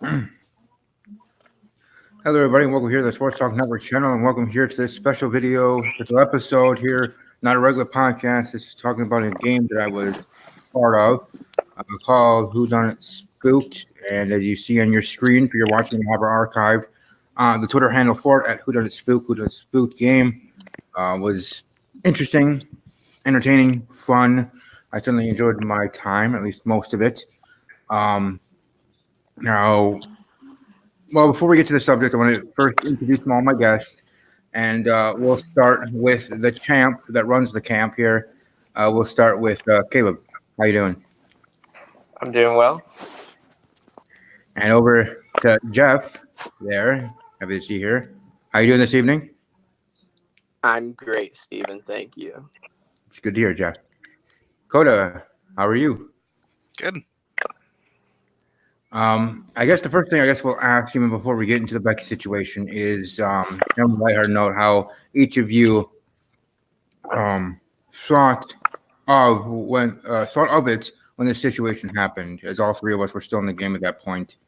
Hello, everybody, and welcome here to the Sports Talk Network channel, and welcome here to this special episode here. Not a regular podcast. This is talking about a game that I was part of called Whodunnit Spooked. And as you see on your screen, if you're watching, we have our archived. The Twitter handle for it at Whodunnit Spooked, Whodunnit Spooked game was interesting, entertaining, fun. I certainly enjoyed my time, at least most of it. Um, now, Well, before we get to the subject, I want to first introduce all my guests, and we'll start with the champ that runs the camp here. We'll start with Caleb. How you doing? I'm doing well. And over to Jeff there. Happy to see you here. How you doing this evening? I'm great, Steven. Thank you. It's good to hear, Jeff. Coda, how are you? Good. I guess the first thing we'll ask even before we get into the Becky situation is let her know how each of you thought thought of it when this situation happened, as all three of us were still in the game at that point,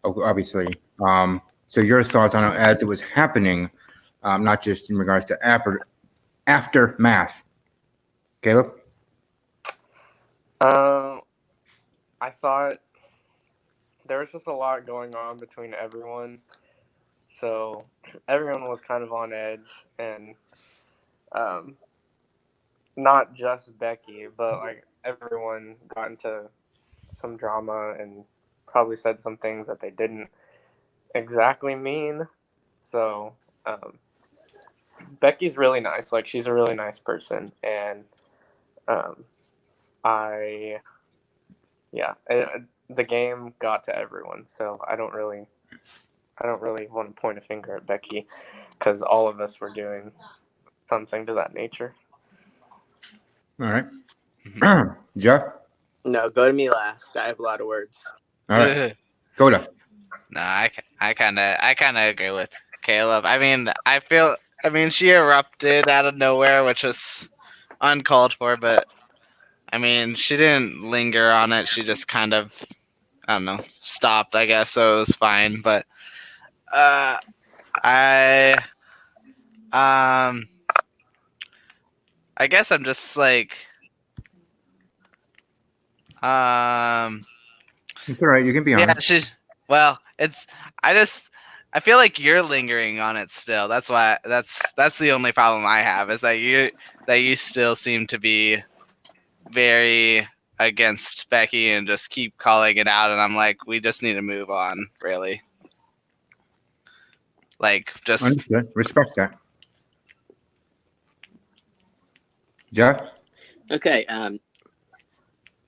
obviously. So your thoughts on it as it was happening, not just in regards to aftermath. Caleb? I thought there was just a lot going on between everyone. So everyone was kind of on edge, and not just Becky, but like everyone got into some drama and probably said some things that they didn't exactly mean. So Becky's really nice. Like, she's a really nice person, and the game got to everyone. So I don't really want to point a finger at Becky, because all of us were doing something to that nature. All right. Jeff? No, go to me last. I have a lot of words. All right. Coda? No, I kind of agree with Caleb. I mean, she erupted out of nowhere, which was uncalled for, but I mean, she didn't linger on it. She just kind of, I don't know, stopped, I guess, so it was fine. But I guess I'm just like, It's all right. You can be honest. I feel like you're lingering on it still. That's why that's the only problem I have, is that you still seem to be very against Becky and just keep calling it out, and I'm like, we just need to move on, really. Like, just Understood. Respect that. Jeff? Okay.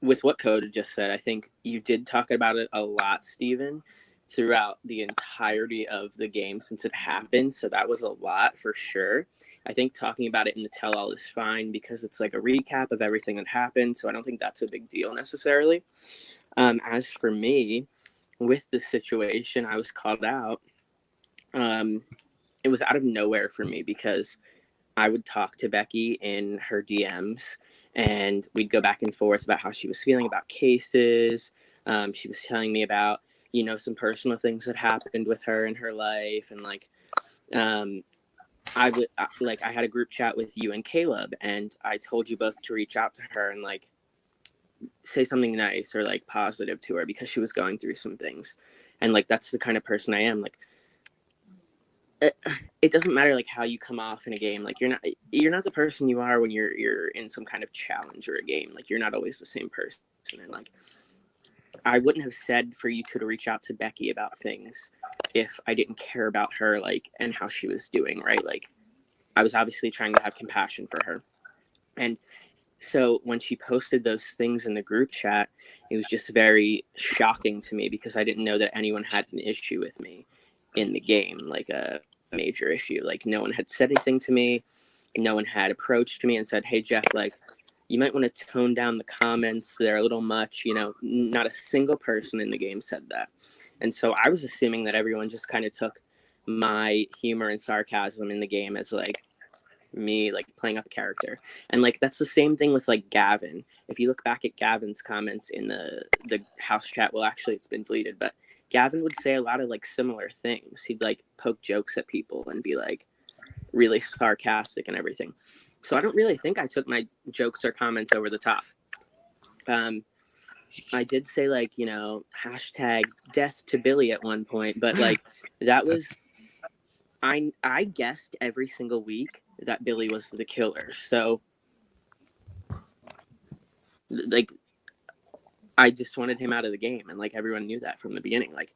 With what Coda just said, I think you did talk about it a lot, Steven, throughout the entirety of the game since it happened. So that was a lot for sure. I think talking about it in the tell-all is fine because it's like a recap of everything that happened. So I don't think that's a big deal necessarily. As for me, with the situation, I was called out. It was out of nowhere for me because I would talk to Becky in her DMs and we'd go back and forth about how she was feeling about cases. She was telling me about, some personal things that happened with her in her life. And I had a group chat with you and Caleb, and I told you both to reach out to her and say something nice or positive to her because she was going through some things. And that's the kind of person I am. It doesn't matter how you come off in a game. You're not the person you are when you're in some kind of challenge or a game. You're not always the same person. And I wouldn't have said for you two to reach out to Becky about things if I didn't care about her and how she was doing, right? I was obviously trying to have compassion for her. And so when she posted those things in the group chat, it was just very shocking to me because I didn't know that anyone had an issue with me in the game, a major issue. No one had said anything to me. No one had approached me and said, hey, Jeff, you might want to tone down the comments. They're a little much. Not a single person in the game said that. And so I was assuming that everyone just kind of took my humor and sarcasm in the game as me playing up a character. And that's the same thing with Gavin. If you look back at Gavin's comments in the house chat, well, actually it's been deleted, but Gavin would say a lot of like similar things. He'd like poke jokes at people and be like really sarcastic and everything. So I don't really think I took my jokes or comments over the top. I did say like, you know, hashtag death to Billy at one point, but like that was I guessed every single week that Billy was the killer. So like I just wanted him out of the game, and like everyone knew that from the beginning. Like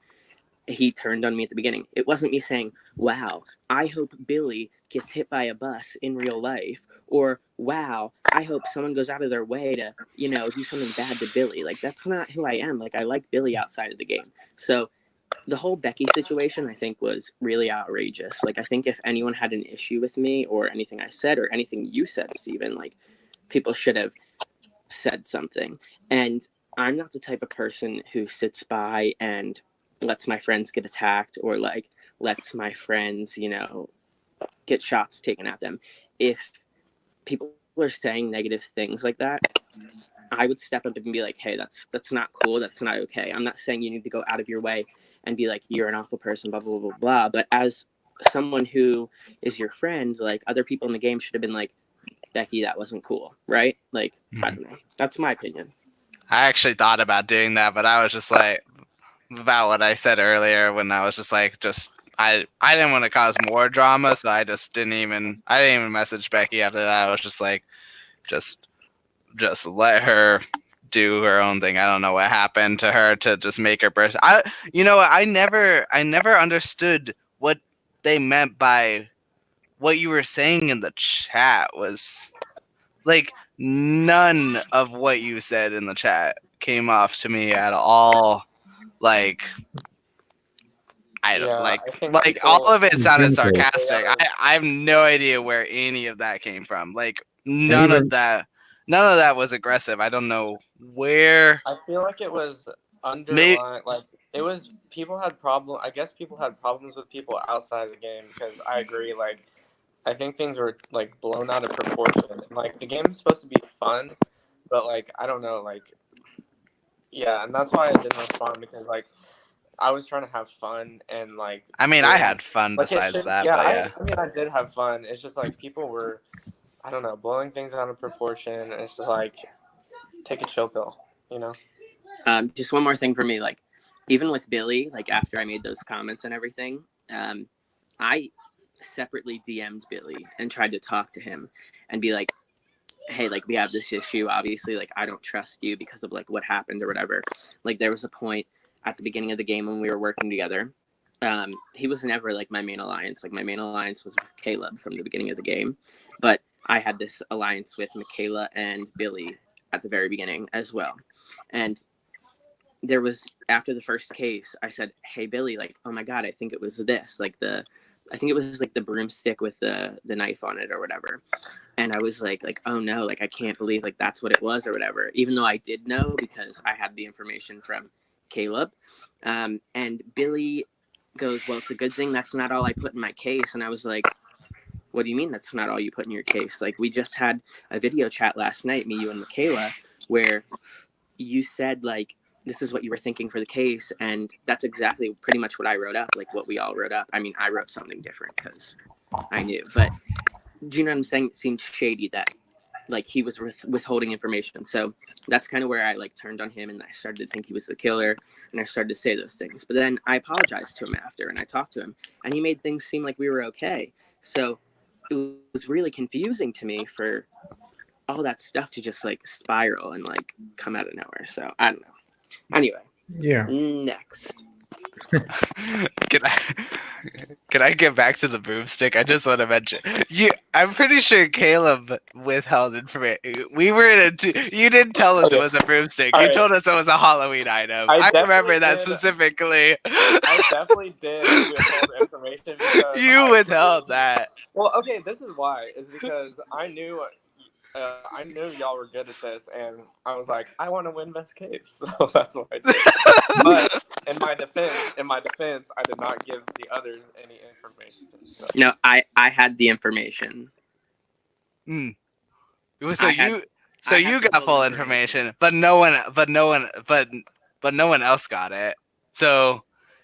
he turned on me at the beginning. It wasn't me saying, wow, I hope Billy gets hit by a bus in real life, or wow, I hope someone goes out of their way to, you know, do something bad to Billy. Like that's not who I am. Like I like Billy outside of the game. So the whole Becky situation, I think, was really outrageous. Like I think if anyone had an issue with me or anything I said or anything you said, Steven, like people should have said something. And I'm not the type of person who sits by and lets my friends get attacked or like lets my friends, you know, get shots taken at them. If people are saying negative things like that, I would step up and be like, hey, that's not cool. That's not okay. I'm not saying you need to go out of your way and be like, you're an awful person, blah, blah, blah, blah, blah. But as someone who is your friend, like other people in the game should have been like, Becky, that wasn't cool, right? Like, I don't know. That's my opinion. I actually thought about doing that, but I was just like, about what I said earlier when I was just like, I didn't want to cause more drama, so I didn't even message Becky after that. I was just like, just let her do her own thing. I don't know what happened to her to just make her burst. I never understood what they meant by what you were saying in the chat. Was like none of what you said in the chat came off to me at all. Like I don't Yeah, like I think like people, all of it sounded Simple. sarcastic. I have no idea where any of that came from. Like none of that was aggressive. I don't know where. I feel like it was May, underlying, like it was people had problem. I guess people had problems with people outside of the game because I agree. Like I think things were like blown out of proportion. Like the game is supposed to be fun, but like I don't know, like yeah, and that's why I didn't respond because like I was trying to have fun and like. I mean, I had fun like it besides should, that, yeah, but yeah. I mean, I did have fun. It's just like people were, I don't know, blowing things out of proportion. It's just like, take a chill pill, you know? Just one more thing for me, like even with Billy, like after I made those comments and everything, I separately DM'd Billy and tried to talk to him and be like, hey, like we have this issue, obviously, like I don't trust you because of like what happened or whatever. Like there was a point at the beginning of the game when we were working together. He was never like my main alliance. Like my main alliance was with Caleb from the beginning of the game, but I had this alliance with Michaela and Billy at the very beginning as well. And there was, after the first case, I said, hey Billy, like, oh my god, I think it was this, like I think it was like the broomstick with the knife on it or whatever. And I was like, oh no, like I can't believe like that's what it was or whatever, even though I did know because I had the information from Caleb. And Billy goes, well, it's a good thing that's not all I put in my case. And I was like, what do you mean that's not all you put in your case? Like we just had a video chat last night, me, you, and Michaela, where you said like this is what you were thinking for the case, and that's exactly pretty much what I wrote up, like what we all wrote up. I mean, I wrote something different because I knew, but do you know what I'm saying? It seemed shady that like he was withholding information. So that's kind of where I like turned on him and I started to think he was the killer and I started to say those things. But then I apologized to him after and I talked to him and he made things seem like we were okay. So it was really confusing to me for all that stuff to just like spiral and like come out of nowhere. So I don't know. Anyway, Yeah. next. Can I get back to the broomstick? I just want to mention I'm pretty sure Caleb withheld information. We were in you didn't tell us it was a broomstick. You told us it was a Halloween item. I remember that specifically. I definitely did withhold information because you withheld that. Well, okay, this is why. Is because I knew y'all were good at this, and I was like, I want to win best case, so that's what I did. But in my defense, I did not give the others any information. So. No, I had the information. So you got full information, but no one else got it. So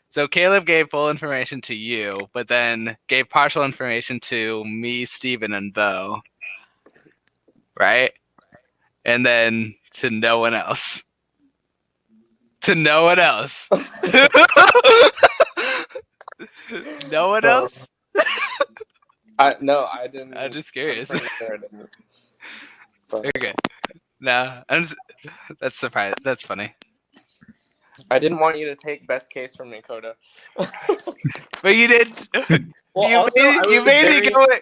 So Caleb gave full information to you, but then gave partial information to me, Steven, and Bo. Right? And then to no one else. To no one else. No one So, else? I didn't. I'm just curious. I'm pretty sure I didn't. But Okay. No, that's surprising. That's funny. I didn't want you to take best case from me, Coda. But you did. Well, you also, I was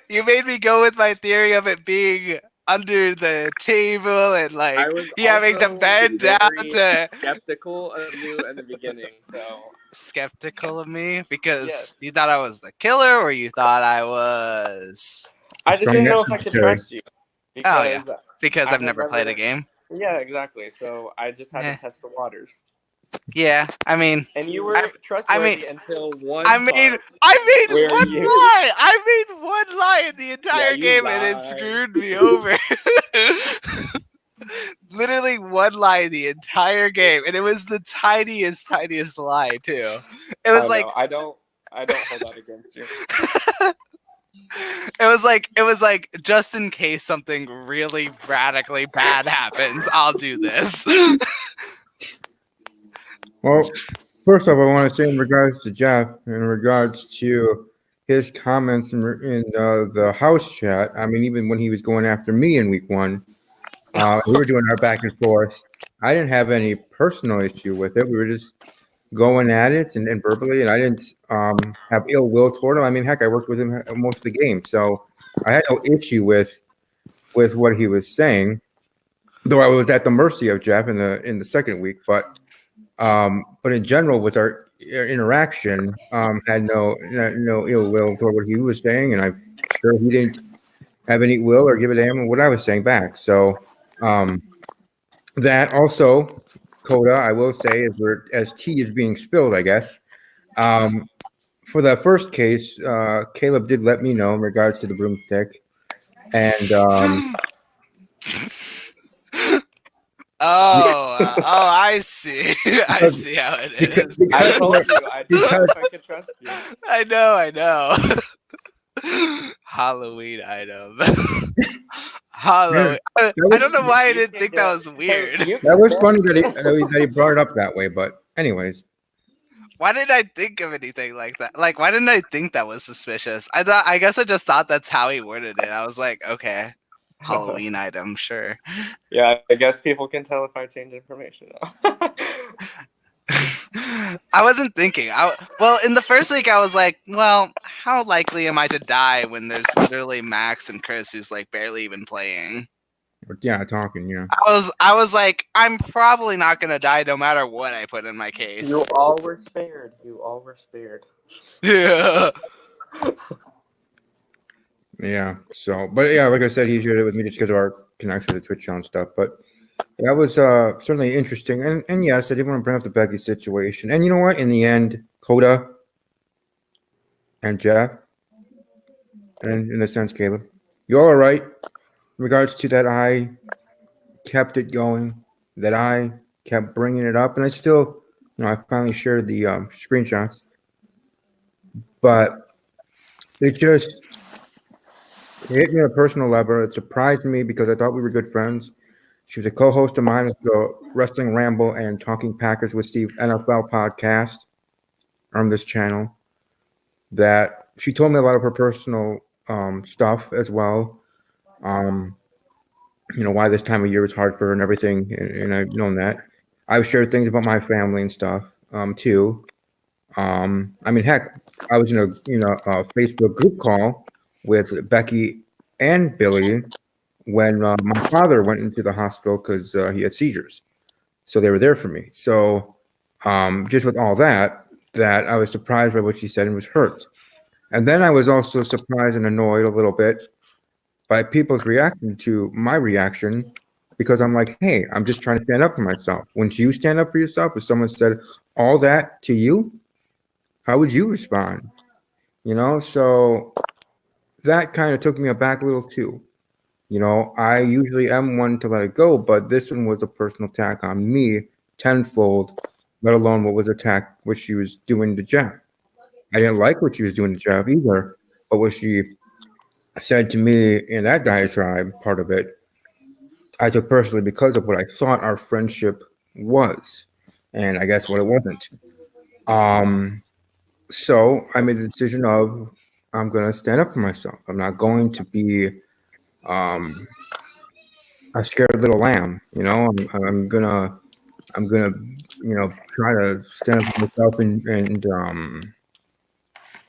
you made me go with my theory of it being under the table and like I was having to also bend down very to skeptical of you in the beginning. So skeptical of me because Yes. you thought I was the killer or you thought I was I just Strong didn't know answer, if I could Terry. trust you because because I I've had never played a game. Yeah, exactly. So I just had Eh. to test the waters. Yeah, I mean, And you were trustworthy until one I made part. Where one you- lie. I made one lie in the entire you game, and it lied. screwed me over. Literally one lie in the entire game, and it was the tiniest lie too. It was like I don't hold that against you. it was like just in case something really radically bad happens, I'll do this. Well, first off, I want to say in regards to Jeff, in regards to his comments in the house chat. I mean, even when he was going after me in week one, we were doing our back and forth. I didn't have any personal issue with it. We were just going at it and verbally, and I didn't have ill will toward him. I mean, heck, I worked with him most of the game, so I had no issue with what he was saying. Though I was at the mercy of Jeff in the second week, but in general, with our interaction, had no ill will toward what he was saying, and I'm sure he didn't have any will or give a damn what I was saying back. So that also, Coda, I will say, as tea is being spilled, I guess. For that first case, Caleb did let me know in regards to the broomstick, and I see. I see how it is. I told you I didn't know if I could trust you. I know. Halloween item. Halloween. I don't know why I didn't think that was weird. That was funny that he brought it up that way. But anyways, Why didn't I think of anything like that? Like, why didn't I think that was suspicious? I guess I just thought that's how he worded it. I was like, okay, Halloween item, sure. Yeah, I guess people can tell if I change information. I wasn't thinking. Well, in the first week, I was like, well, how likely am I to die when there's literally Max and Chris who's like barely even playing? yeah, talking, yeah. I was like, I'm probably not gonna die no matter what I put in my case. You all were spared. Yeah. Yeah. So, but yeah, like I said, he shared it with me just because of our connection to Twitch and stuff. But that was certainly interesting. And yes, I did want to bring up the Becky situation. And you know what? In the end, Coda and Jeff, and in a sense, Caleb, you all are right in regards to that. I kept it going, that I kept bringing it up, and I still, I finally shared the screenshots. But it just hit me on a personal level. It surprised me because I thought we were good friends. She was a co-host of mine of the Wrestling Ramble and Talking Packers with Steve NFL podcast on this channel. That she told me a lot of her personal stuff as well. Why this time of year was hard for her and everything, and I've known that. I've shared things about my family and stuff too. I mean, heck, I was in a Facebook group call with Becky and Billy when my father went into the hospital because he had seizures. So they were there for me. So just with all that I was surprised by what she said and was hurt. And then I was also surprised and annoyed a little bit by people's reaction to my reaction because I'm like, hey, I'm just trying to stand up for myself. Wouldn't you stand up for yourself? If someone said all that to you, how would you respond? So that kind of took me aback a little too. I usually am one to let it go, but this one was a personal attack on me tenfold. let alone what she was doing to Jeff. I didn't like what she was doing to Jeff either, but what she said to me in that diatribe part of it, I took personally because of what I thought our friendship was, and I guess what it wasn't. Um, so I made the decision of I'm gonna stand up for myself. I'm not going to be um, a scared little lamb. I'm gonna try to stand up for myself and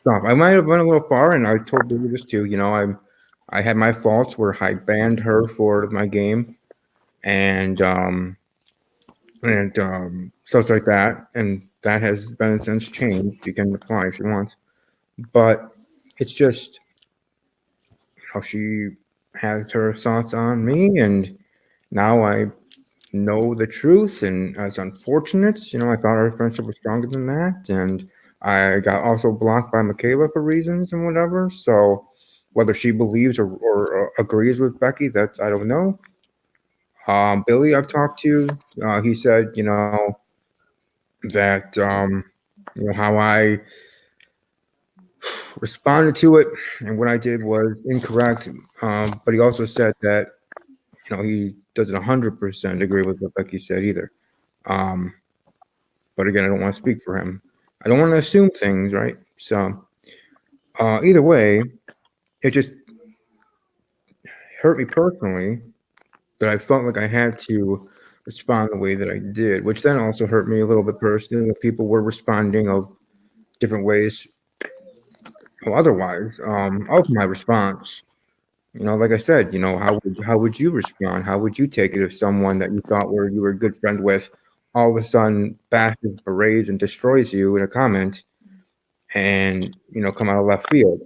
stop. I might have went a little far, and I told Billy this too. I had my faults where I banned her for my game and stuff like that, and that has been since changed. You can apply if you want, but it's just how she has her thoughts on me, and now I know the truth, and it's unfortunate. I thought our friendship was stronger than that, and I got also blocked by Michaela for reasons and whatever. So whether she believes or agrees with Becky, that's I don't know. Billy, I've talked to, he said, that how I responded to it and what I did was incorrect. But he also said that he doesn't 100% agree with what Becky said either. Um, but again, I don't want to speak for him. I don't want to assume things, right? So either way, it just hurt me personally that I felt like I had to respond the way that I did, which then also hurt me a little bit personally. That people were responding of different ways or otherwise of my response. Like I said, how would you respond? How would you take it if someone that you thought you were a good friend with all of a sudden bashes, berates, and destroys you in a comment and come out of left field?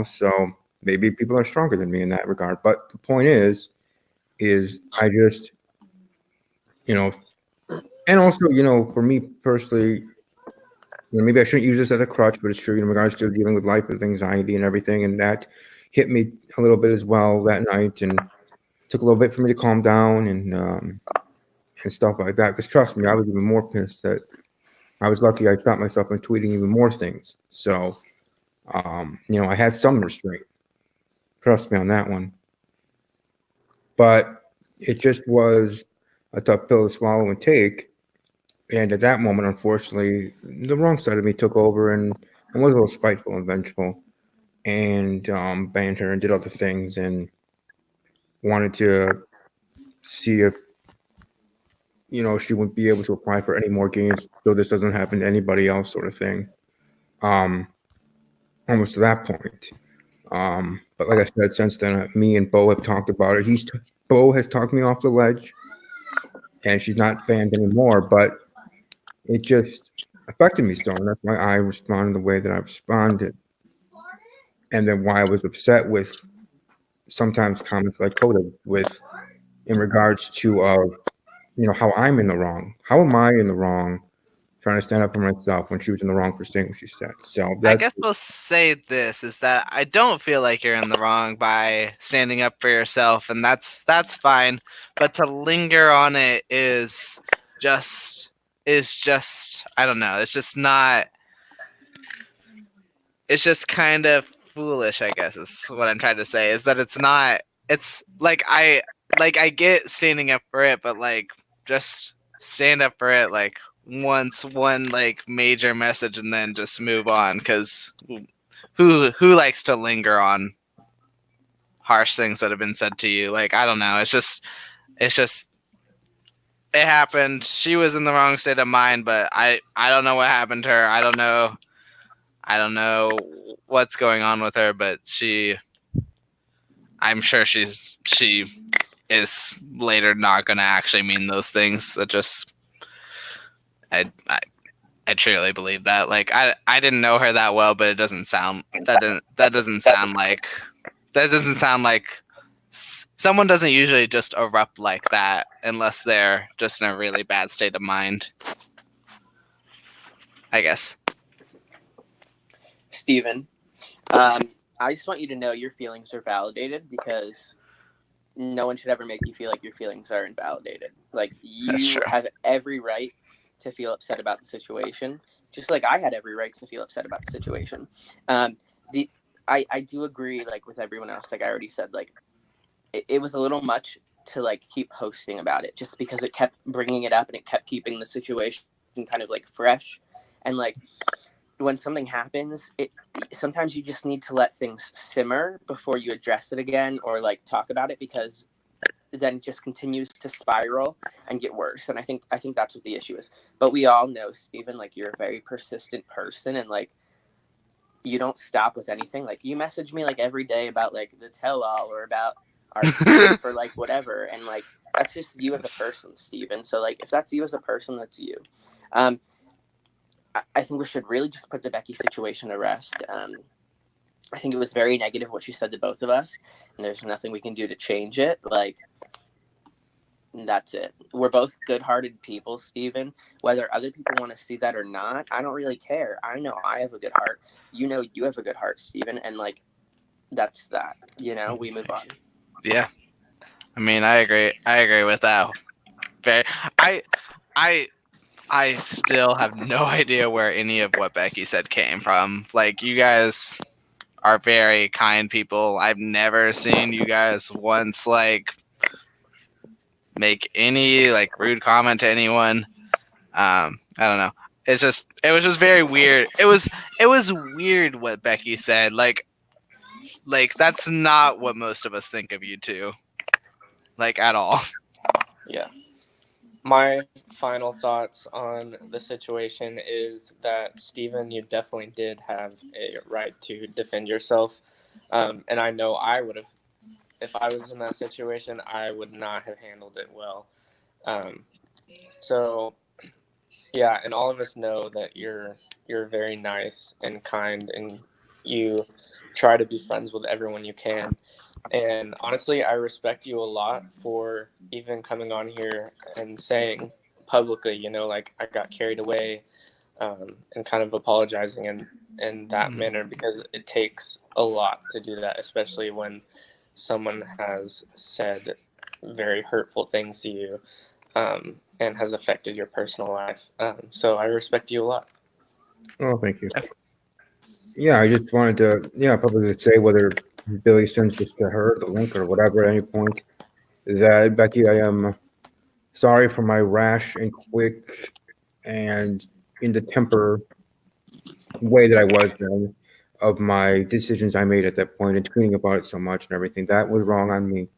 So maybe people are stronger than me in that regard. But the point is I just you know, and also for me personally, maybe I shouldn't use this as a crutch, but it's true in regards to dealing with life with anxiety and everything, and that hit me a little bit as well that night, and took a little bit for me to calm down and stuff like that. Because trust me, I was even more pissed that I was lucky I caught myself in tweeting even more things. So, I had some restraint. Trust me on that one. But it just was a tough pill to swallow and take. And at that moment, unfortunately, the wrong side of me took over and was a little spiteful and vengeful, and banned her and did other things and wanted to see if she wouldn't be able to apply for any more games so this doesn't happen to anybody else, sort of thing. Um, Almost to that point. But like I said, since then, me and Bo have talked about it. Bo has talked me off the ledge, and she's not banned anymore. But it just affected me so, and that's why I responded the way that I responded, and then why I was upset with sometimes comments like Coda with in regards to how I'm in the wrong. How am I in the wrong trying to stand up for myself when she was in the wrong for saying what she said? So I that's guess we'll say this is that I don't feel like you're in the wrong by standing up for yourself, and that's fine. But to linger on it is just I don't know. It's just not. It's just kind of foolish, I guess, is what I'm trying to say. Is that it's not. It's like I get standing up for it, but like just stand up for it like once one like major message and then just move on, because who likes to linger on harsh things that have been said to you? Like, I don't know. It's just it happened. She was in the wrong state of mind, but I don't know what happened to her. I don't know what's going on with her, but I'm sure she is later not going to actually mean those things. That just I truly believe that. Like, I didn't know her that well, but it doesn't sound that doesn't sound like someone doesn't usually just erupt like that unless they're just in a really bad state of mind, I guess. Steven, I just want you to know your feelings are validated, because no one should ever make you feel like your feelings are invalidated. Like, That's you true. have every right to feel upset about the situation, just like I had every right to feel upset about the situation. I do agree, like, with everyone else. Like I already said, like it was a little much to like keep posting about it, just because it kept bringing it up and it kept keeping the situation kind of like fresh. And like when something happens, sometimes you just need to let things simmer before you address it again or like talk about it, because then it just continues to spiral and get worse. And I think that's what the issue is. But we all know, Steven, like you're a very persistent person, and like you don't stop with anything. Like you message me like every day about like the tell-all or about our beef or like whatever, and like that's just you as a person, Steven. So like if that's you as a person, that's you. I think we should really just put the Becky situation to rest. I think it was very negative what she said to both of us, and there's nothing we can do to change it. Like, that's it. We're both good-hearted people, Steven. Whether other people want to see that or not, I don't really care. I know I have a good heart. You know you have a good heart, Steven, and like, that's that. You know, we move on. Yeah, I mean, I agree. I agree with that. Very. I still have no idea where any of what Becky said came from. Like, you guys are very kind people. I've never seen you guys once like make any like rude comment to anyone. I don't know. It was just very weird. It was weird what Becky said. Like that's not what most of us think of you two. Like at all. Yeah. My final thoughts on the situation is that, Steven, you definitely did have a right to defend yourself. And I know I would have, if I was in that situation, I would not have handled it well. So, yeah, and all of us know that you're very nice and kind, and you try to be friends with everyone you can. And honestly, I respect you a lot for even coming on here and saying publicly, you know, like I got carried away, and kind of apologizing in that manner, because it takes a lot to do that, especially when someone has said very hurtful things to you, and has affected your personal life. So I respect you a lot. Oh, thank you. Yeah, I just wanted to, probably say whether Billy sends this to her, the link or whatever at any point, is that, Becky, I am sorry for my rash and quick and in the temper way that I was then of my decisions I made at that point and tweeting about it so much and everything. That was wrong on me.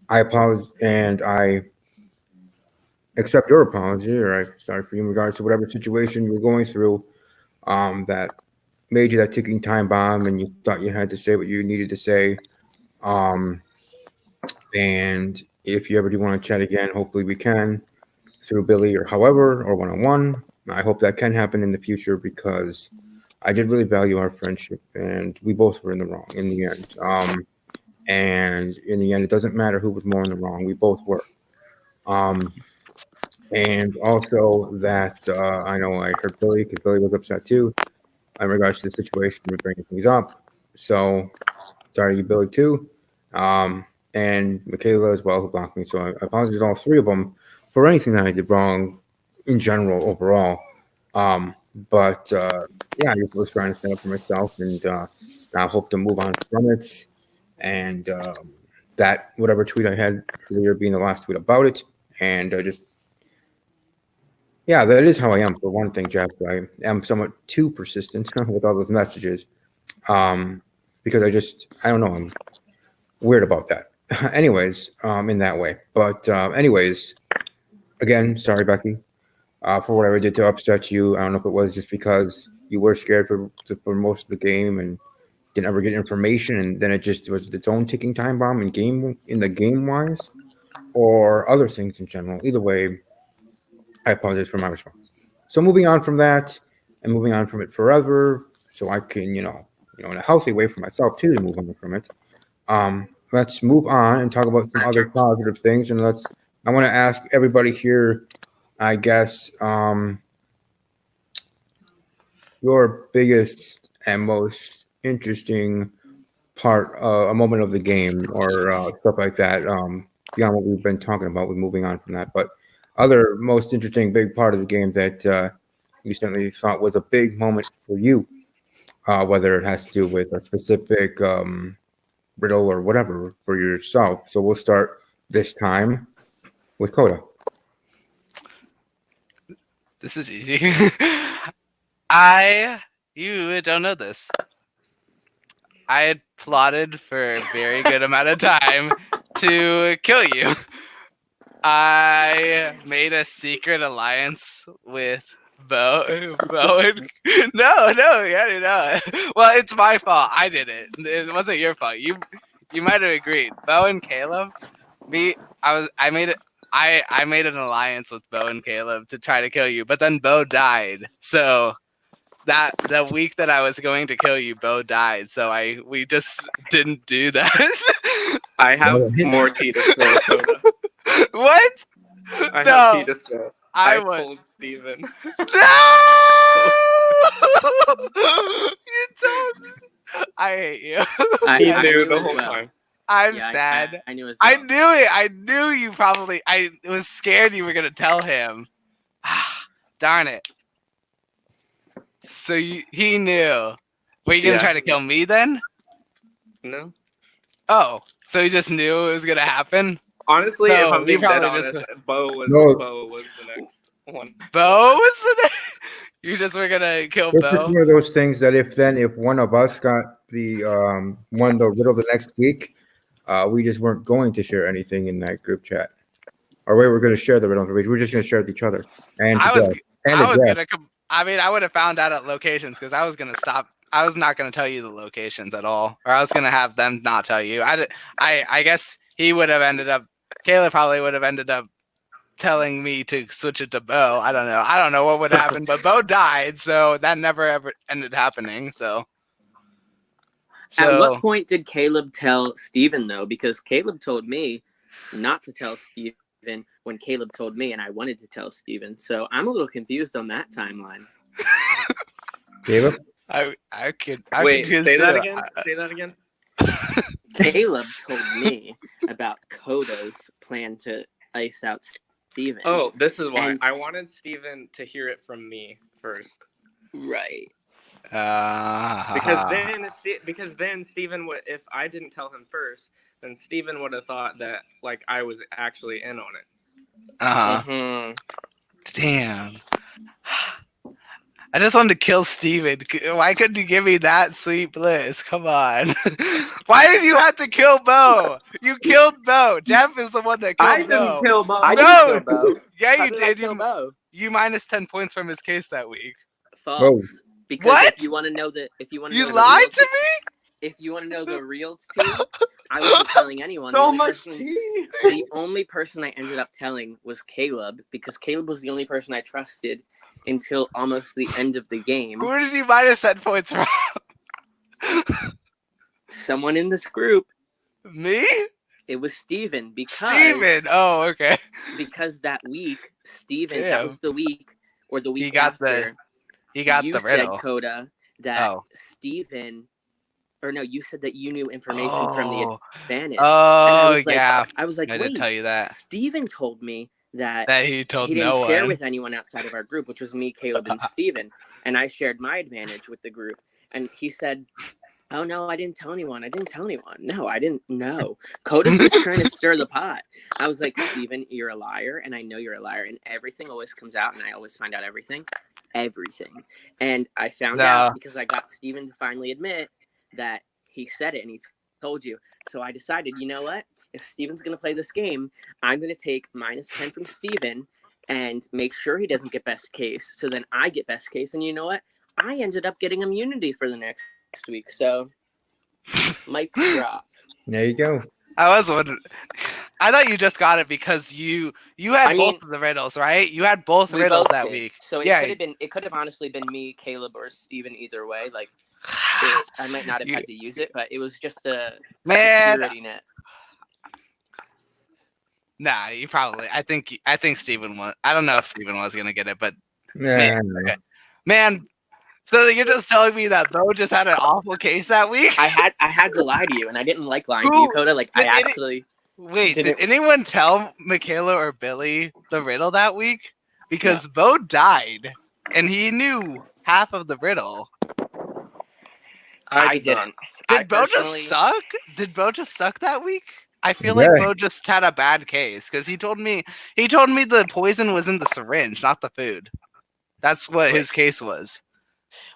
I apologize, and I accept your apology, or I'm sorry for you in regards to whatever situation you were going through, that made you that ticking time bomb, and you thought you had to say what you needed to say. Um, and if you ever do want to chat again, hopefully we can through Billy or however, or one-on-one. I hope that can happen in the future, because I did really value our friendship, and we both were in the wrong in the end. And in the end, it doesn't matter who was more in the wrong. We both were. Um, and also that I know I hurt Billy, because Billy was upset too in regards to the situation. We're bringing things up. So sorry, you, Billy, too. And Michaela as well, who blocked me. So I apologize to all three of them for anything that I did wrong in general overall. But I just was trying to stand up for myself, and I hope to move on from it. And that whatever tweet I had earlier being the last tweet about it, and that is how I am. For one thing, Jeff, I am somewhat too persistent with all those messages, because I don't know, I'm weird about that. Anyways, in that way. But anyways, again, sorry, Becky, for whatever I did to upset you. I don't know if it was just because you were scared for most of the game and didn't ever get information, and then it just was its own ticking time bomb in the game wise, or other things in general. Either way, I apologize for my response. So moving on from that, and moving on from it forever, so I can, in a healthy way for myself too, to move on from it. Let's move on and talk about some other positive things, and I want to ask everybody here, I guess, your biggest and most interesting part, a moment of the game, or stuff like that. Beyond what we've been talking about, we're moving on from that. But other most interesting big part of the game that you certainly thought was a big moment for you, whether it has to do with a specific riddle or whatever for yourself. So we'll start this time with Coda. This is easy. You don't know this. I had plotted for a very good amount of time to kill you. I made a secret alliance with Bo. No, yeah, no. Well, it's my fault. I did it. It wasn't your fault. You might have agreed. Bo and Caleb, I made it. I made an alliance with Bo and Caleb to try to kill you, but then Bo died. So that the week that I was going to kill you, Bo died. So we just didn't do that. I have more tea to spill, Coda. What? I have tea to spill. I would. told Steven. No! You told. I hate you. He I knew knew the as whole well. time. I'm Yeah, sad. I knew as I well. knew it. I knew you probably. I was scared you were gonna tell him. Darn it. So he knew. Were you gonna Yeah. try to kill me then? No. Oh, so he just knew it was gonna happen. Honestly, No, if I'm you being dead probably honest, just- Bo was No. the next one. Bo was the. You just were gonna kill It's just Bo. one of those things that if one of us got the won the riddle the next week, we just weren't going to share anything in that group chat, or we were going to share the riddle. We were just going to share with each other and I to was. Jeff. And I to was Jeff. gonna. I mean, I would have found out at locations because I was gonna stop. I was not gonna tell you the locations at all, or I was gonna have them not tell you. I guess he would have ended up. Caleb probably would have ended up telling me to switch it to Bo. I don't know. I don't know what would happen, but Bo died, so that never ever ended happening. So. At what point did Caleb tell Steven, though? Because Caleb told me not to tell Steven when Caleb told me, and I wanted to tell Steven. So I'm a little confused on that timeline. Caleb? I could. Wait, confused say that too. again. Say that again. Caleb told me about Coda's plan to ice out Steven. Oh, this is why. And- I wanted Steven to hear it from me first. Right. Because then Steven would, if I didn't tell him first, then Steven would have thought that like I was actually in on it. Mhm. Damn. I just wanted to kill Steven. Why couldn't you give me that sweet bliss? Come on. Why did you have to kill Bo? You killed Bo. Jeff is the one that killed Bo. kill Bo. I No! didn't kill Bo. Yeah, How you did I did. kill Bo? You minus 10 points from his case that week. False. Whoa. Because What? if you want to know the, if you want to You know lied the to real me? if you want to know the real tea, I wasn't telling anyone. So much tea. The only person I ended up telling was Caleb, because Caleb was the only person I trusted until almost the end of the game. Who did you minus 10 points from? Someone in this group. Me? It was Steven, because Steven. Oh, okay. because that week, Steven, Damn. that was the week or the week He got after. He got you the riddle. said, Coda, that Oh. Steven, or no, you said that you knew information from the advantage. Oh, was like- yeah. I was like, I wait, did tell you that. Steven told me that He told he didn't no share one. with anyone outside of our group, which was me, Caleb, and Steven. And I shared my advantage with the group. And he said, oh, no, I didn't tell anyone. No, I didn't know. Coda's just trying to stir the pot. I was like, Steven, you're a liar. And I know you're a liar. And everything always comes out. And I always find out everything. And I found out because I got Steven to finally admit that he said it and he told you. So I decided, you know what? If Steven's going to play this game, I'm going to take minus 10 from Steven and make sure he doesn't get best case. So then I get best case. And you know what? I ended up getting immunity for the next week. So mic drop. There you go. I was wondering. I thought you just got it because you had I both mean, of the riddles, right? You had both We riddles both that did. week. So it Yeah. could have honestly been me, Caleb, or Steven either way. Like I might not have had to use it, but it was just a Man, security net. nah, you probably. I think Steven was. I don't know if Steven was gonna get it, but Nah, man. So you're just telling me that Bo just had an awful case that week? I had to lie to you, and I didn't like lying to you, Coda. Like I It- it- actually Wait, Did did it- anyone tell Michaela or Billy the riddle that week? Because Bo died, and he knew half of the riddle. I did not. didn't. Did Bo just suck? Did Bo just suck that week? I feel Yeah. like Bo just had a bad case because he told me the poison was in the syringe, not the food. That's what his case was.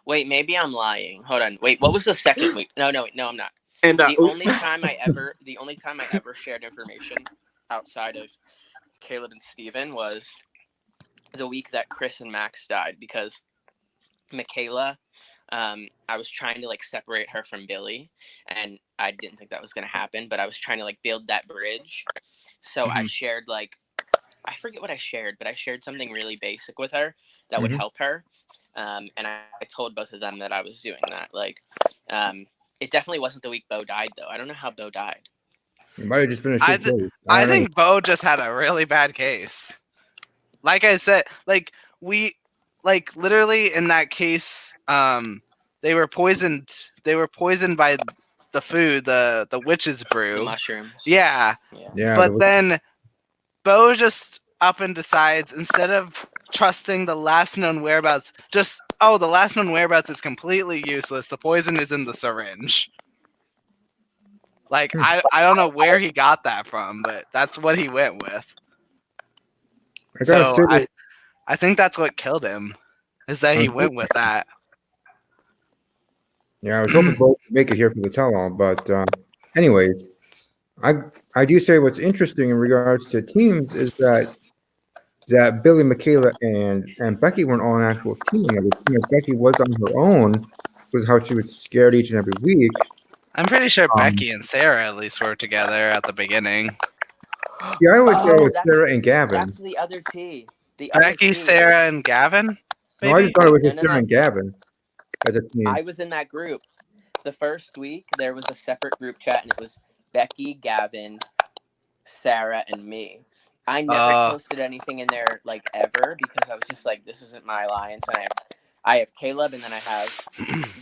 Wait, maybe I'm lying. Hold on. Wait, what was the second week? No, I'm not. And The only time I ever shared information outside of Caleb and Steven was the week that Chris and Max died, because Michaela, I was trying to like separate her from Billy, and I didn't think that was gonna happen, but I was trying to like build that bridge. So I shared like, I forget what I shared, but I shared something really basic with her that would help her. And I told both of them that I was doing that. Like, it definitely wasn't the week Bo died, though. I don't know how Bo died. It might have just been a shit case. I don't know. think Bo just had a really bad case. Like I said, like literally in that case, they were poisoned. They were poisoned by the food, the witch's brew. The mushrooms. Yeah. Yeah, But then Bo just up and decides, instead of trusting the last known whereabouts, the last known whereabouts is completely useless. The poison is in the syringe. Like, I don't know where he got that from, but that's what he went with. So I think that's what killed him, is that he went with that. Yeah, I was hoping both would make it here for the tell-all, but anyways, I do say what's interesting in regards to teams is that Billy, Michaela, and Becky weren't all an actual team. It seemed like Becky was on her own, was how she was scared each and every week. I'm pretty sure Becky and Sarah at least were together at the beginning. Yeah, I always thought it was Sarah and Gavin. That's the other T. Becky, Sarah, and Gavin? No, I just thought it was just No. Sarah and Gavin as a team. I was in that group. The first week, there was a separate group chat, and it was Becky, Gavin, Sarah, and me. I never posted anything in there, like, ever, because I was just like, this isn't my alliance, and I have Caleb, and then I have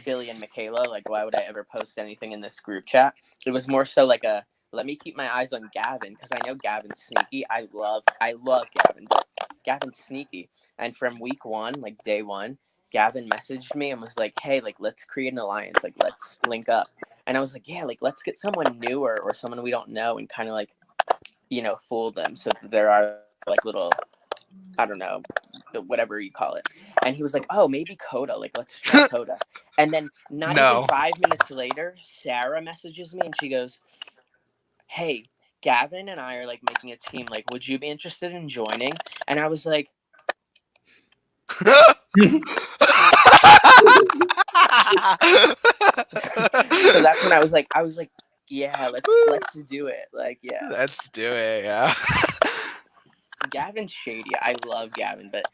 Billy and Michaela. Like, why would I ever post anything in this group chat? It was more so like let me keep my eyes on Gavin, because I know Gavin's sneaky. I love Gavin, but Gavin's sneaky. And from week one, like day one, Gavin messaged me and was like, hey, like, let's create an alliance. Like, let's link up. And I was like, yeah, like, let's get someone newer or someone we don't know and kind of like, fool them. So that there are like little, I don't know, whatever you call it. And he was like, oh, maybe Coda. Like, let's try Coda. And then not even 5 minutes later, Sarah messages me and she goes, hey, Gavin and I are like making a team. Like, would you be interested in joining? And I was like, so that's when I was like, yeah, let's do it. Like, yeah, let's do it. Yeah. Gavin's shady. I love Gavin, but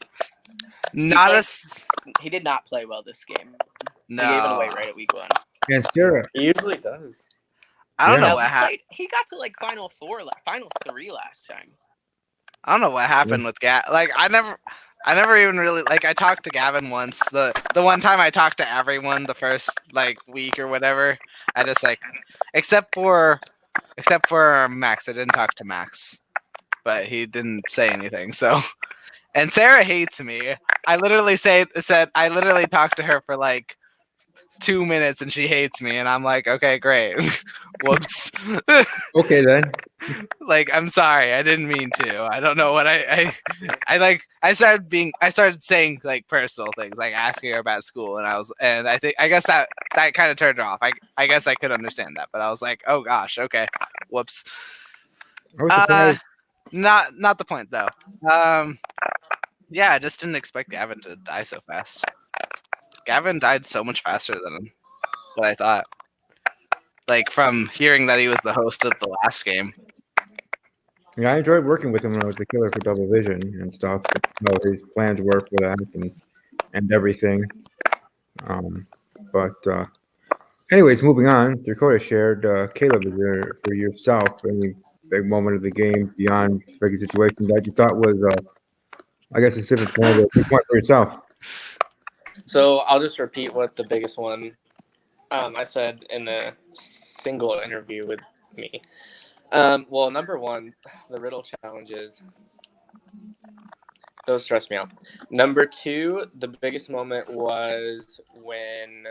he did not play well this game. No, he gave it away right at week one. And Sarah, He usually does. I don't know what happened. He got to like final 3 last time. I don't know what happened with Gavin. Like, I never even really, like, I talked to Gavin once. The one time I talked to everyone the first like week or whatever. I just like, except for Max. I didn't talk to Max, but he didn't say anything. So, and Sarah hates me. I literally I literally talked to her for like 2 minutes and she hates me, and I'm like, okay, great. Whoops. okay then. Like, I'm sorry, I didn't mean to. I don't know what I started saying like personal things, like asking her about school, and I guess that kind of turned her off. I guess I could understand that, but I was like, oh gosh, okay, whoops. I was surprised. Not the point though. Yeah, I just didn't expect Gavin to die so fast. Gavin died so much faster than what I thought. Like, from hearing that he was the host of the last game. Yeah, I enjoyed working with him when I was the killer for Double Vision and stuff. How his plans were for that and everything. But anyways, moving on. Dakota shared Caleb is there for yourself. Any big moment of the game beyond the situation that you thought was, I guess, a specific point, a big point for yourself. So I'll just repeat what the biggest one I said in the single interview with me. Well, number one, the riddle challenges. Those stress me out. Number two, the biggest moment was when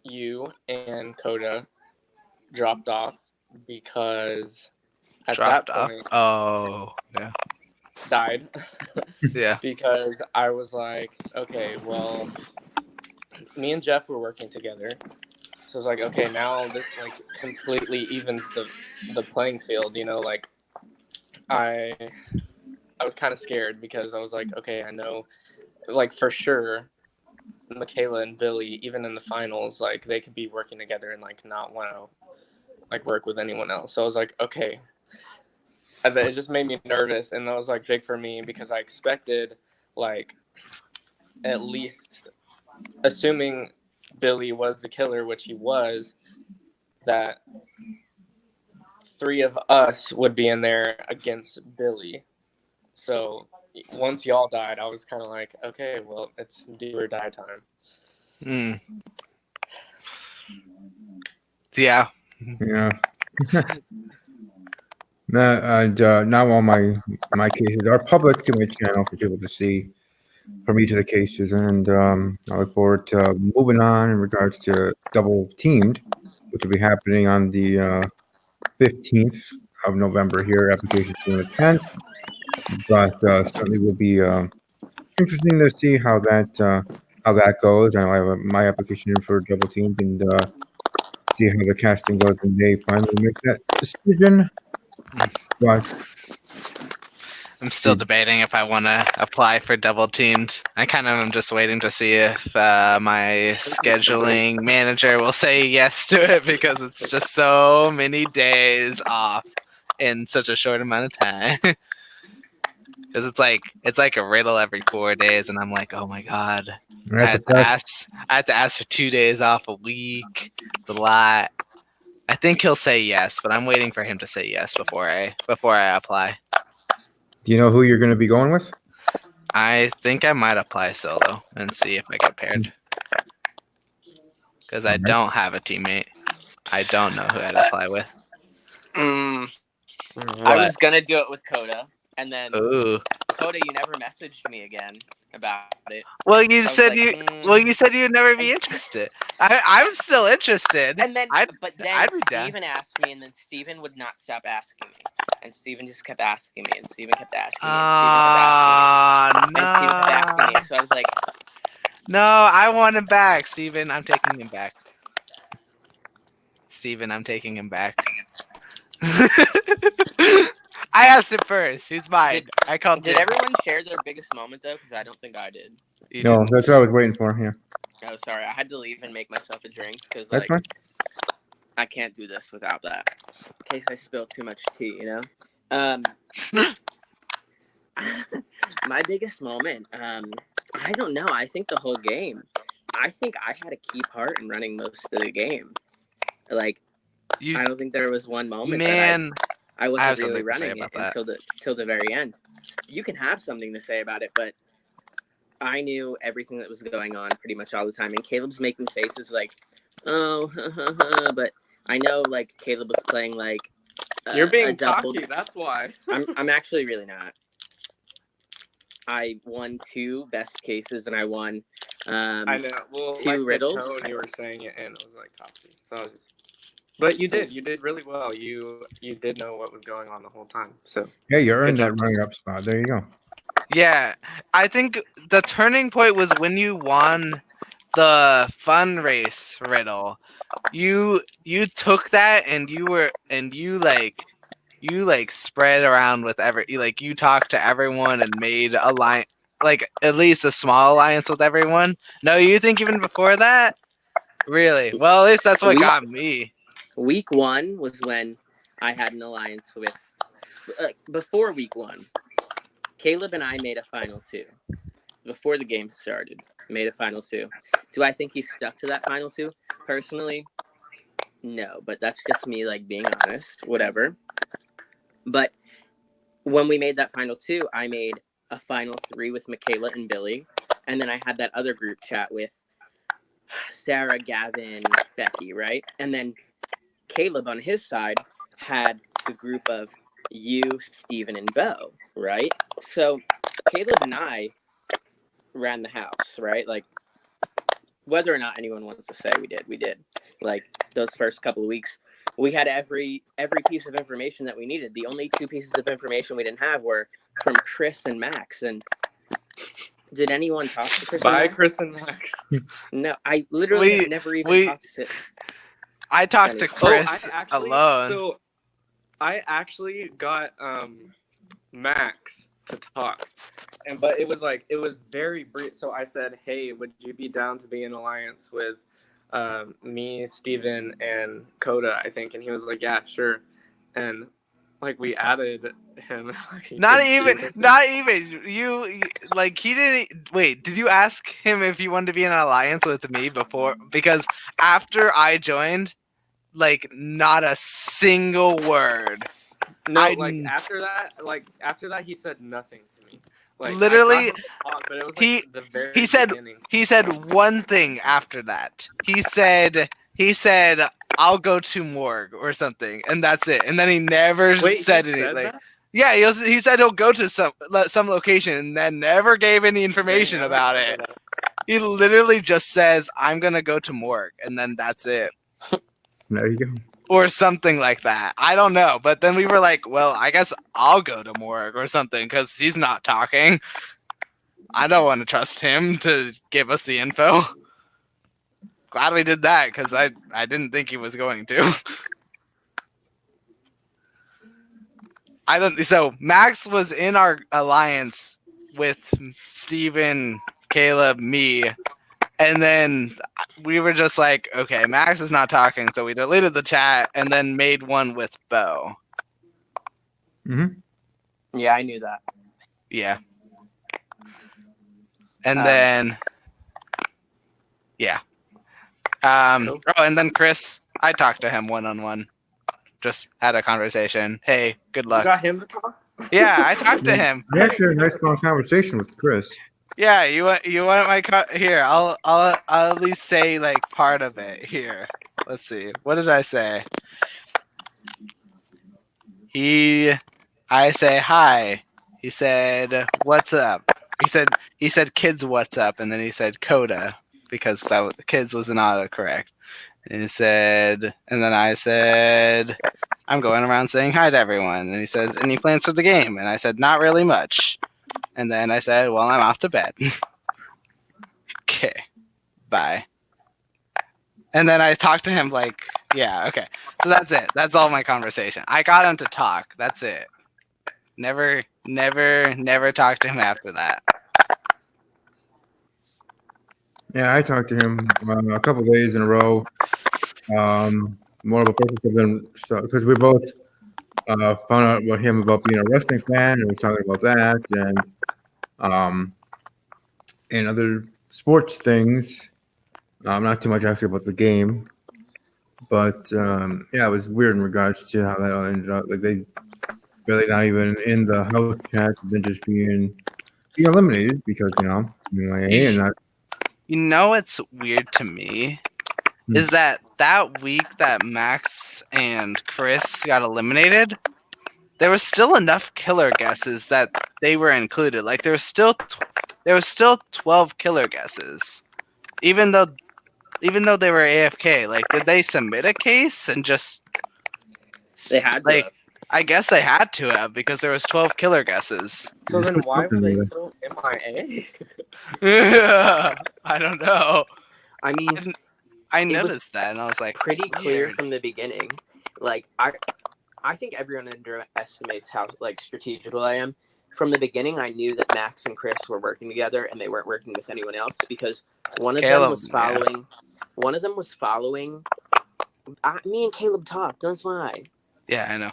you and Coda dropped off because at Dropped that off. point Oh, yeah. died Yeah. because I was like, okay, well, me and Jeff were working together. So it's like, okay, now this like completely evens the playing field, you know, like I was kind of scared because I was like, okay, I know like for sure Michaela and Billy, even in the finals, like they could be working together and like not want to like work with anyone else. So I was like, okay. And then it just made me nervous, and that was like big for me because I expected like at least, assuming Billy was the killer, which he was, that 3 of us would be in there against Billy. So once y'all died, I was kind of like, okay, well, it's do or die time. Hmm. Yeah. Yeah. Now all my cases are public to my channel for people to see from each of the cases, and I look forward to moving on in regards to Double Teamed, which will be happening on the 15th of November here. Applications due on the 10th, but certainly will be interesting to see how that goes. I know I have my application in for Double Teamed, and see how the casting goes when they finally make that decision. But I'm still debating if I want to apply for Double Teamed. I kind of am just waiting to see if my scheduling manager will say yes to it because it's just so many days off in such a short amount of time. Because it's like a riddle every 4 days, and I'm like, oh my god, I had to ask for 2 days off a week. It's a lot. I think he'll say yes, but I'm waiting for him to say yes before I apply. do you know who you're going to be going with? I think I might apply solo and see if I get paired. Because I Alright. don't have a teammate. I don't know who I'd apply with. I was gonna do it with Coda, and then Ooh. Coda, you never messaged me again about it. Well, you was said like, you said you'd never be interested. I'm still interested. And then, I'd but be then down. Steven asked me, and then Steven would not stop asking me, and Steven just kept asking me, and Steven kept asking me, and Steven kept asking me, and Steven kept asking me. So I was like, no, I want him back, Steven. I'm taking him back. Steven, I'm taking him back. I asked it first. He's mine. I called. Did everyone share their biggest moment though? Because I don't think I did. You No, didn't. that's what I was waiting for. Yeah, Oh, sorry, I had to leave and make myself a drink because that's like fine. I can't do this without that. In case I spill too much tea, you know. My biggest moment, I don't know. I think the whole game. I think I had a key part in running most of the game. Like, I don't think there was one moment that I wasn't really running it until the very end. You can have something to say about it, but I knew everything that was going on pretty much all the time. And Caleb's making faces like, oh, but I know like Caleb was playing like you're being cocky. That's why. I'm actually really not. I won 2 best cases, and I won I know. Well, 2 like riddles. The tone you were saying it in, I was like cocky. So I was but you did really well. You did know what was going on the whole time. So Yeah, you earned that running up spot. There you go. Yeah, I think the turning point was when you won the fun race riddle. You took that and you spread around with you talked to everyone and made like at least a small alliance with everyone. No, you think even before that? Really? Well, at least that's what got me. Week 1 was when I had an alliance with. Before week 1, Caleb and I made a final 2. Before the game started, made a final 2. Do I think he stuck to that final 2? Personally, no. But that's just me, like, being honest. Whatever. But when we made that final 2, I made a final 3 with Michaela and Billy. And then I had that other group chat with Sarah, Gavin, Becky, right? And then Caleb on his side had the group of you, Steven, and Bo, right? So Caleb and I ran the house, right? Like, whether or not anyone wants to say we did. Like, those first couple of weeks, we had every piece of information that we needed. The only two pieces of information we didn't have were from Chris and Max. And did anyone talk to Chris? Bye, Chris and Max. No, I literally have never even talked to. I talked to Chris alone. So I actually got Max to talk, but it was very brief. So I said, "Hey, would you be down to be in alliance with me, Steven, and Coda?" I think, and he was like, "Yeah, sure." And like we added him. Not even you. Like, he didn't. Wait, did you ask him if he wanted to be in an alliance with me before? Because after I joined, like, not a single word. No, after that, he said nothing to me. Like, literally, talk, but it was the very beginning. He said one thing after that. He said I'll go to morgue or something, and that's it. And then he never said anything. That? Yeah, he said he'll go to some location, and then never gave any information about it. He literally just says, "I'm gonna go to morgue," and then that's it. There you go. Or something like that. I don't know. But then we were like, well, I guess I'll go to morgue or something because he's not talking. I don't want to trust him to give us the info. Glad we did that because I didn't think he was going to. So Max was in our alliance with Steven, Caleb, me, and then we were just like, okay, Max is not talking, so we deleted the chat and then made one with Bo. Mm-hmm. Yeah, I knew that. Yeah. And then, yeah. Oh, and then Chris, I talked to him one-on-one. Just had a conversation. Hey, good luck. You got him to talk? Yeah, I talked to him. We actually had a nice long conversation with Chris. Yeah, you want my here? I'll at least say like part of it here. Let's see. What did I say? I say hi. He said, "What's up?" He said kids, what's up? And then he said Coda because kids was an autocorrect. And he said, and then I said, "I'm going around saying hi to everyone." And he says, "Any plans for the game?" And I said, "Not really much." And then I said, "Well, I'm off to bed." Okay, bye. And then I talked to him like, yeah, okay. So that's it. That's all my conversation. I got him to talk. That's it. Never talked to him after that. Yeah, I talked to him a couple of days in a row. More of a purpose of them because we both found out about him about being a wrestling fan, and we were talking about that, and other sports things. Not too much actually about the game, but yeah, it was weird in regards to how that all ended up. Like they really not even in the house chat, then just being eliminated because and not. You know what's weird to me is that week that Max and Chris got eliminated, there was still enough killer guesses that they were included. Like there was still 12 killer guesses, even though they were AFK. Like, did they submit a case and just? They had to have. I guess they had to have because there was 12 killer guesses. So then why were they so MIA? I don't know. I mean, I noticed that, and I was like, pretty clear weird. from the beginning. Like, I think everyone underestimates how like strategical I am. From the beginning, I knew that Max and Chris were working together, and they weren't working with anyone else because one of them was following. Yeah. One of them was following. Me and Caleb talked. That's why. Yeah, I know.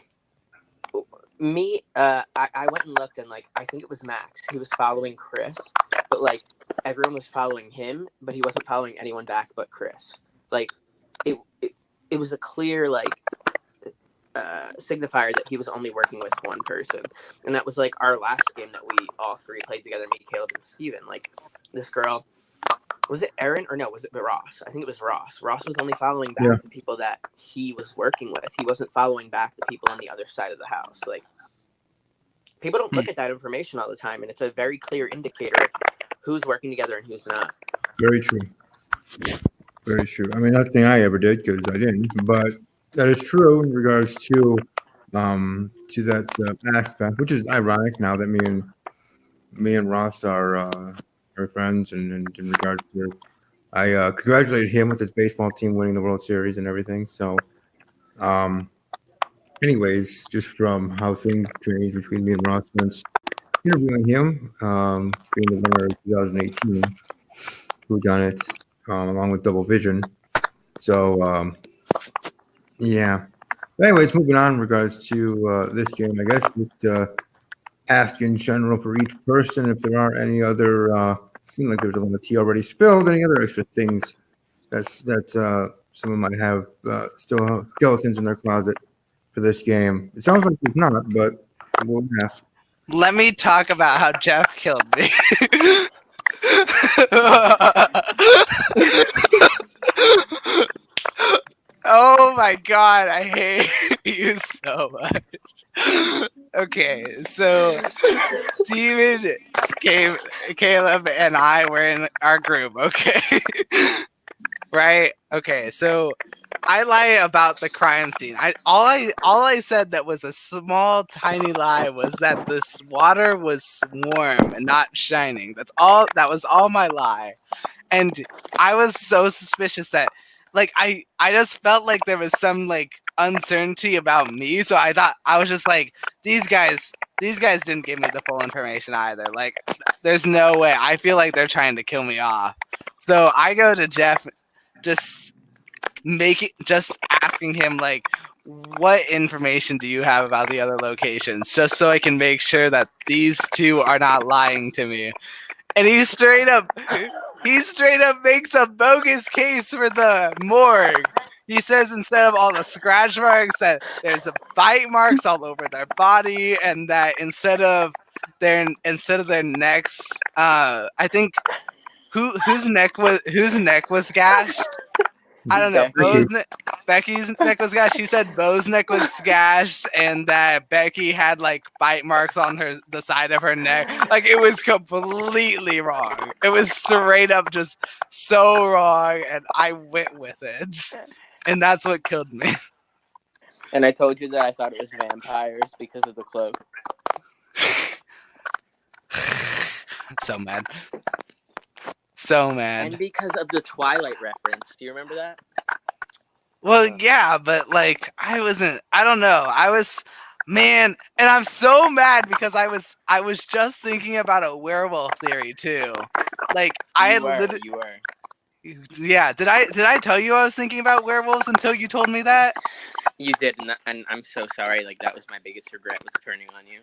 Me, I went and looked, and like I think it was Max. He was following Chris, but like everyone was following him, but he wasn't following anyone back but Chris. Like it was a clear like signifier that he was only working with one person, and that was like our last game that we all three played together. Me, Caleb, and Steven. Like this girl Was it Aaron or no? Was it Ross? I think it was Ross. Ross was only following back Yeah. the people that he was working with. He wasn't following back the people on the other side of the house. Like, people don't look at that information all the time, and it's a very clear indicator of who's working together and who's not. Very true. Very true. I mean, nothing I ever did because I didn't, but that is true in regards to that aspect, which is ironic now that me and Ross are friends, and in regards to, I congratulated him with his baseball team winning the World Series and everything. So, anyways, just from how things changed between me and Ross since interviewing him, being the winner of 2018, Whodunnit, along with Double Vision. So, yeah. But anyways, moving on in regards to this game, I guess just ask in general for each person if there are any other. Seemed like there was a lot of tea already spilled. Any other extra things that someone might have still skeletons in their closet for this game? It sounds like there's not, but we'll ask. Let me talk about how Jeff killed me. Oh my god, I hate you so much. Okay, so Steven, Caleb, and I were in our group, okay? Right? Okay, so I lie about the crime scene. All I said that was a small, tiny lie was that this water was warm and not shining. That was all my lie. And I was so suspicious that, like, I just felt like there was some, like, uncertainty about me. So I thought, I was just like, these guys didn't give me the full information either. Like, there's no way. I feel like they're trying to kill me off. So I go to Jeff, just asking him, like, what information do you have about the other locations, just so I can make sure that these two are not lying to me. And he straight up makes a bogus case for the morgue. He says instead of all the scratch marks that there's bite marks all over their body, and that instead of their necks, I think whose neck was gashed? I don't know. Becky's neck was gashed. She said Bo's neck was gashed, and that Becky had, like, bite marks on the side of her neck. Like, it was completely wrong. It was straight up just so wrong, and I went with it, and that's what killed me. And I told you that I thought it was vampires because of the cloak. So mad. So mad. And because of the Twilight reference. Do you remember that? Well, yeah, but, like, I don't know. Man, and I'm so mad because I was just thinking about a werewolf theory too. Like, You were. Yeah, did I tell you I was thinking about werewolves until you told me that? You did, and I'm so sorry. Like, that was my biggest regret, was turning on you.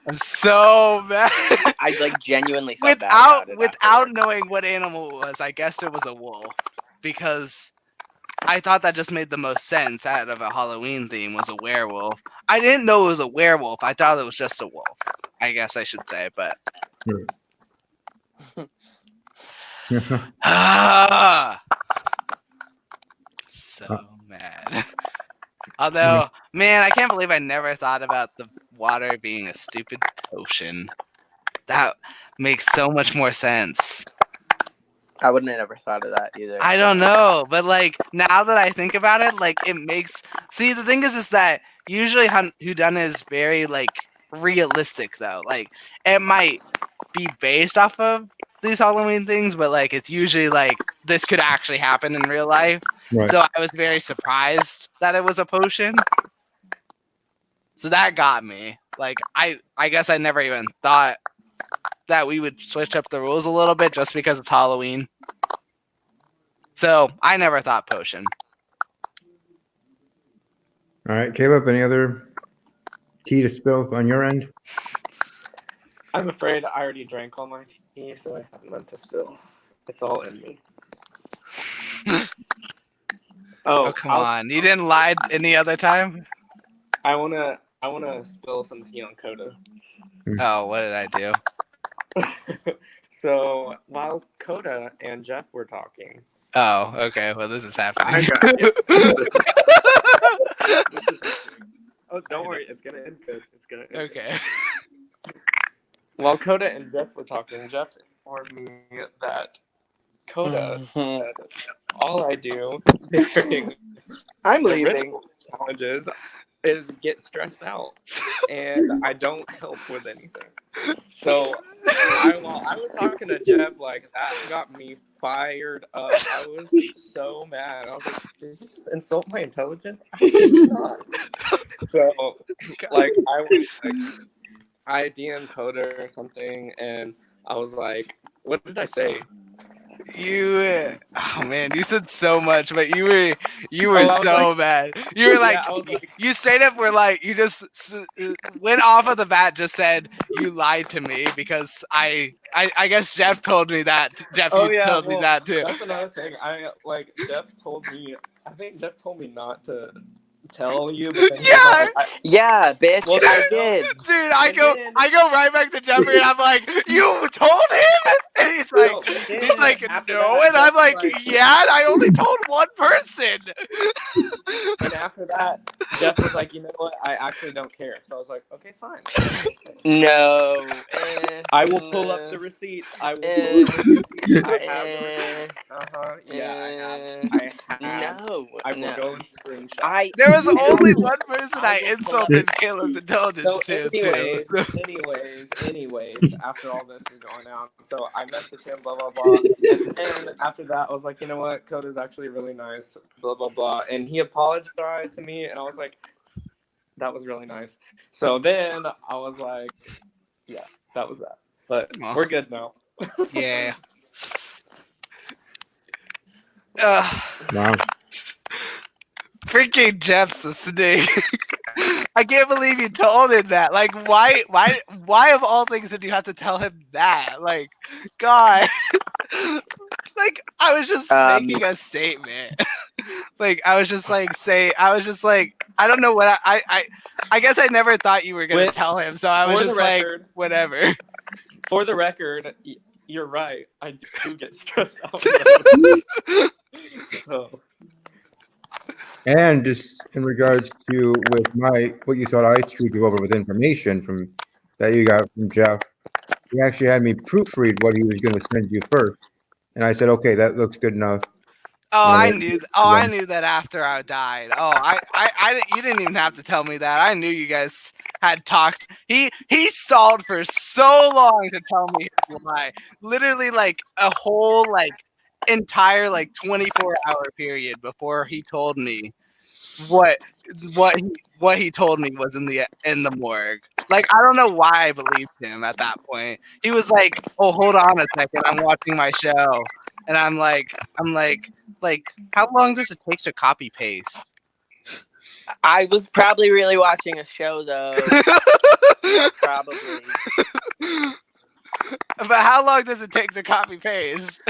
I'm so mad. I like genuinely felt bad about it without knowing what animal it was. I guessed it was a wolf because I thought that just made the most sense out of a Halloween theme, was a werewolf. I didn't know it was a werewolf. I thought it was just a wolf, I guess I should say, but so mad. Although, man, I can't believe I never thought about the water being a stupid potion. That makes so much more sense. I wouldn't have ever thought of that either. I don't know, but, like, now that I think about it, like, it makes... See, the thing is that usually Whodunnit is very, like, realistic, though. Like, it might be based off of these Halloween things, but, like, it's usually, like, this could actually happen in real life. Right. So I was very surprised that it was a potion. So that got me. Like, I guess I never even thought that we would switch up the rules a little bit just because it's Halloween. So I never thought potion. All right, Caleb, any other tea to spill on your end? I'm afraid I already drank all my tea, so I haven't meant to spill. It's all in me. Oh, come on. You didn't lie any other time? I wanna spill some tea on Coda. Oh, what did I do? So while Coda and Jeff were talking, Oh, okay. Well, this is happening. I got it. Oh, don't worry, it's gonna end good. It's gonna end Okay. good. While Coda and Jeff were talking, Jeff informed me that Coda said all I do during I'm the leaving. ritual challenges is get stressed out, and I don't help with anything. So while I was talking to Jeff, like that got me fired up. I was so mad. I was like, "Did you just insult my intelligence?" I did not. So like I DM'd Coda or something, and I was like, "What did I say?" Oh man, you said so much, but you were I was so like- mad. You were like, I was like, you straight up were like, you just went off of the bat, just said you lied to me because I guess Jeff told me that. Jeff, "Oh you yeah, told me well, that too. that's another thing." Jeff told me. I think Jeff told me not to tell you, but then he was Yeah. like, Yeah, bitch, Well, I no. did. Dude, I And go then- right back to Jeffrey and I'm like, you told him? And he's like, No, but then he's like, after no, that, and I'm Jeff was like, yeah, I only told one person. And after that, Jeff was like, "You know what? I actually don't care." So I was like, "Okay, fine. No. I will pull up the receipts. I will pull up the receipts. I have the receipts. Yeah, I have. No. I will no. go and screenshot." There was only one person I I will insulted Caleb's intelligence So to. anyways, after all this is going on, so I messaged him, blah, blah, blah. And then after that, I was like, you know what? Coda's actually really nice, blah, blah, blah. And he apologized to me, and I was like, that was really nice. So then I was like, yeah, that was that. But Aw. we're good now. Yeah. Wow. Freaking Jeff's a snake. I can't believe you told him that. Like, why of all things did you have to tell him that? Like, God. Like, I was just making a statement. Like, I was just like, I don't know what I guess I never thought you were gonna With- tell him, so I was for the just like, record- whatever. For the record, you're right. I do get stressed out. So. And just in regards to with what you thought I screwed you over with information from that you got from Jeff, he actually had me proofread what he was going to send you first, and I said, okay, that looks good enough. Oh, Yeah, I that- knew. Oh, I knew that after I died. Oh, you didn't even have to tell me that. I knew you guys had talked. He stalled for so long to tell me his lie. Literally, like a whole entire 24-hour period before he told me what he told me was in the morgue. Like, I don't know why I believed him at that point. He was like, "Oh, hold on a second, I'm watching my show," and I'm like, how long does it take to copy paste? I was probably really watching a show, though. Probably. But how long does it take to copy paste?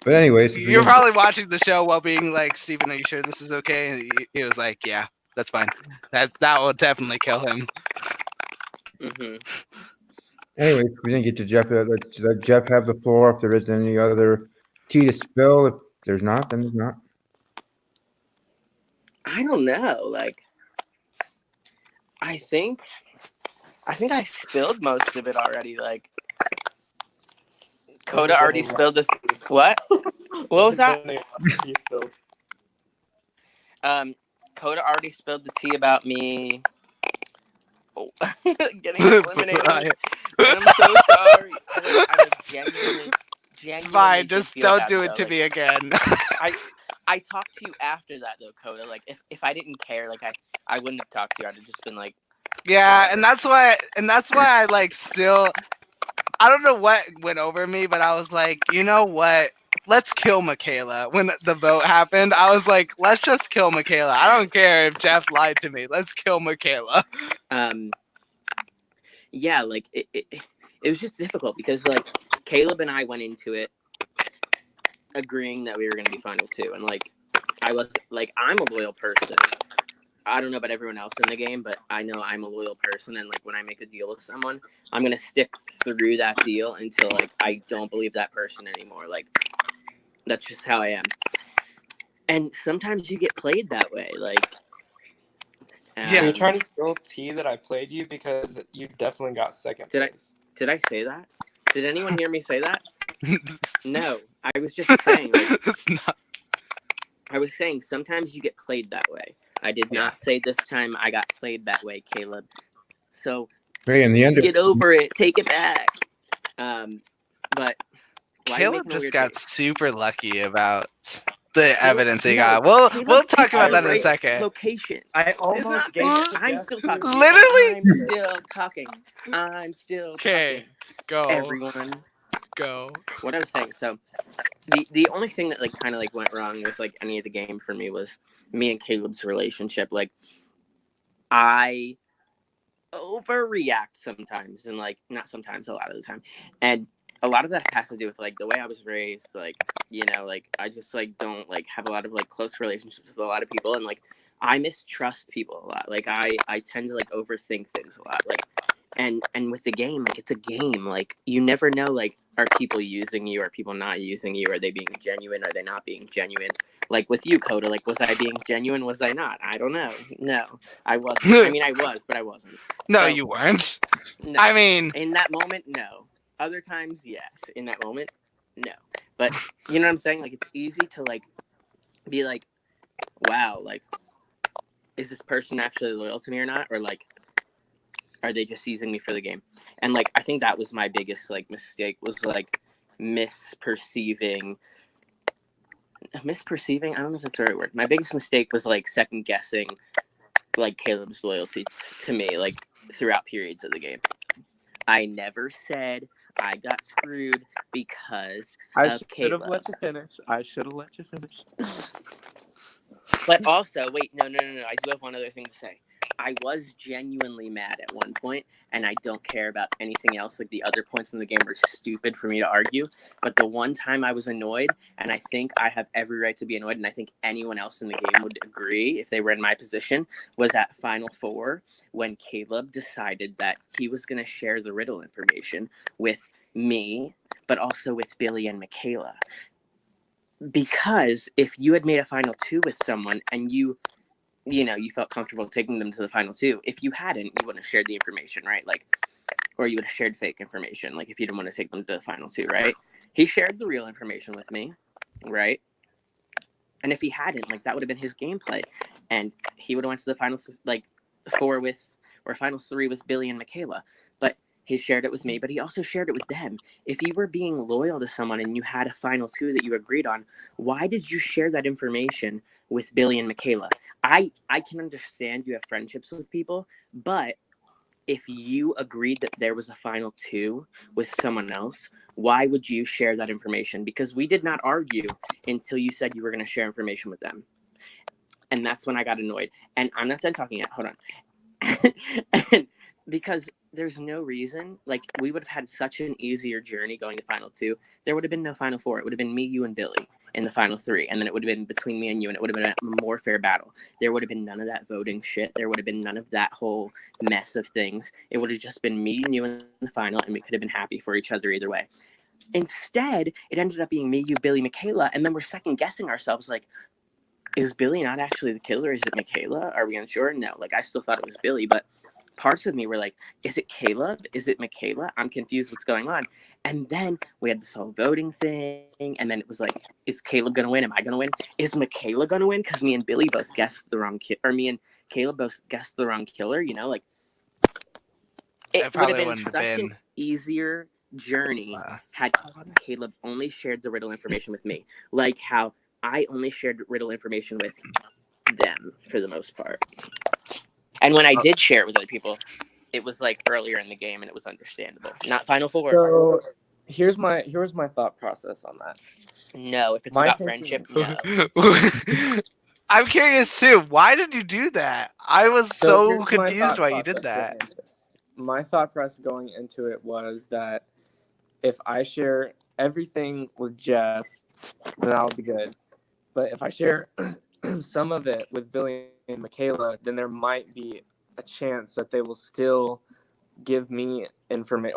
But anyways, You're probably watching the show while being like, "Steven, are you sure this is okay?" And he was like, "Yeah, that's fine. That will definitely kill him." Mm-hmm. anyways, we didn't get to Jeff. Let Jeff have the floor. If there is any other tea to spill, if there's not, then there's not. I don't know. Like, I think I spilled most of it already. Like, Coda already spilled the what? What was that? You spilled. Coda already spilled the tea about me getting eliminated. And I'm so sorry. I genuinely It's fine. did Just feel don't bad, do though. it to Like, me again. I talked to you after that, though, Coda. Like, if I didn't care, like, I wouldn't have talked to you. I'd have just been like, Yeah, and that's why I still. I don't know what went over me, but I was like, you know what? Let's kill Michaela. When the vote happened, I was like, let's just kill Michaela. I don't care if Jeff lied to me. Let's kill Michaela. yeah, like, it was just difficult because, like, Caleb and I went into it agreeing that we were going to be final two. And, like, I was, like, I'm a loyal person. I don't know about everyone else in the game, but I know I'm a loyal person, and like when I make a deal with someone, I'm gonna stick through that deal until like I don't believe that person anymore. Like that's just how I am. And sometimes you get played that way. Like, Yeah. Are you trying to spill tea that I played you because you definitely got second place? Did I say that? Did anyone hear me say that? No, I was just saying. Like, It's not. I was saying sometimes you get played that way. I did not say this time I got played that way, Caleb. So Hey, in the end, get over it. Take it back. But why are you Caleb making a just weird got face? super lucky about the Caleb- evidence he no, got. Caleb We'll talk picked about the that in a right second. Location. I It's almost not gave fair. it to I'm Jeff still too. talking. Literally? I'm still talking. I'm still Okay, talking. go. Everyone. Go. What I was saying. So the only thing that like kind of like went wrong with like any of the game for me was me and Caleb's relationship. Like I overreact sometimes, and like not sometimes, a lot of the time, and a lot of that has to do with like the way I was raised. Like, you know, like I just like don't like have a lot of like close relationships with a lot of people, and like I mistrust people a lot. Like I tend to like overthink things a lot. Like and with the game, like it's a game. Like you never know, like are people using you, are people not using you, are they being genuine, are they not being genuine? Like with you, Coda, like was I being genuine, was I not? I don't know. No, I wasn't. I mean I was, but I wasn't. No, So, you weren't. no. I mean, In that moment, no. Other times, yes. In that moment, no. But you know what I'm saying? Like it's easy to like be like, wow, like is this person actually loyal to me or not? Or like are they just using me for the game? And like I think that was my biggest like mistake, was like misperceiving, I don't know if that's the right word. My biggest mistake was like second guessing like Caleb's loyalty to me like throughout periods of the game. I never said I got screwed because I of should have Caleb. let you finish. I should have let you finish. But also, wait, no. I do have one other thing to say. I was genuinely mad at one point, and I don't care about anything else. Like the other points in the game were stupid for me to argue. But the one time I was annoyed, and I think I have every right to be annoyed, and I think anyone else in the game would agree if they were in my position, was at Final Four when Caleb decided that he was going to share the riddle information with me, but also with Billy and Michaela. Because if you had made a final two with someone and you felt comfortable taking them to the final two, if you hadn't, you wouldn't have shared the information, right? Like, or you would have shared fake information, like if you didn't want to take them to the final two, right? He shared the real information with me, right? And if he hadn't, like that would have been his gameplay, and he would have went to the final four with, or final three with Billy and Michaela. But he shared it with me, but he also shared it with them. If you were being loyal to someone and you had a final two that you agreed on, why did you share that information with Billy and Michaela? I can understand you have friendships with people, but if you agreed that there was a final two with someone else, why would you share that information? Because we did not argue until you said you were going to share information with them. And that's when I got annoyed. And I'm not done talking yet. Hold on. And because there's no reason, like we would have had such an easier journey going to final two. There would have been no final four. It would have been me, you, and Billy in the final three. And then it would have been between me and you, and it would have been a more fair battle. There would have been none of that voting shit. There would have been none of that whole mess of things. It would have just been me and you in the final, and we could have been happy for each other either way. Instead, it ended up being me, you, Billy, Michaela, and then we're second guessing ourselves like, is Billy not actually the killer? Is it Michaela? Are we unsure? No, like I still thought it was Billy, but parts of me were like, is it Caleb? Is it Michaela? I'm confused what's going on. And then we had this whole voting thing, and then it was like, is Caleb gonna win? Am I gonna win? Is Michaela gonna win? Because me and Billy both guessed the wrong or me and Caleb both guessed the wrong killer, you know, like it would have been such an easier journey had Caleb only shared the riddle information with me. Like how I only shared riddle information with them for the most part. And when I did share it with other people, it was like earlier in the game and it was understandable. Not Final Four. So here's my thought process on that. No, if it's about friendship, no. I'm curious too. Why did you do that? I was so confused why you did that. My thought process going into it was that if I share everything with Jeff, then I'll be good. But if I share some of it with Billy and Michaela, then there might be a chance that they will still give me information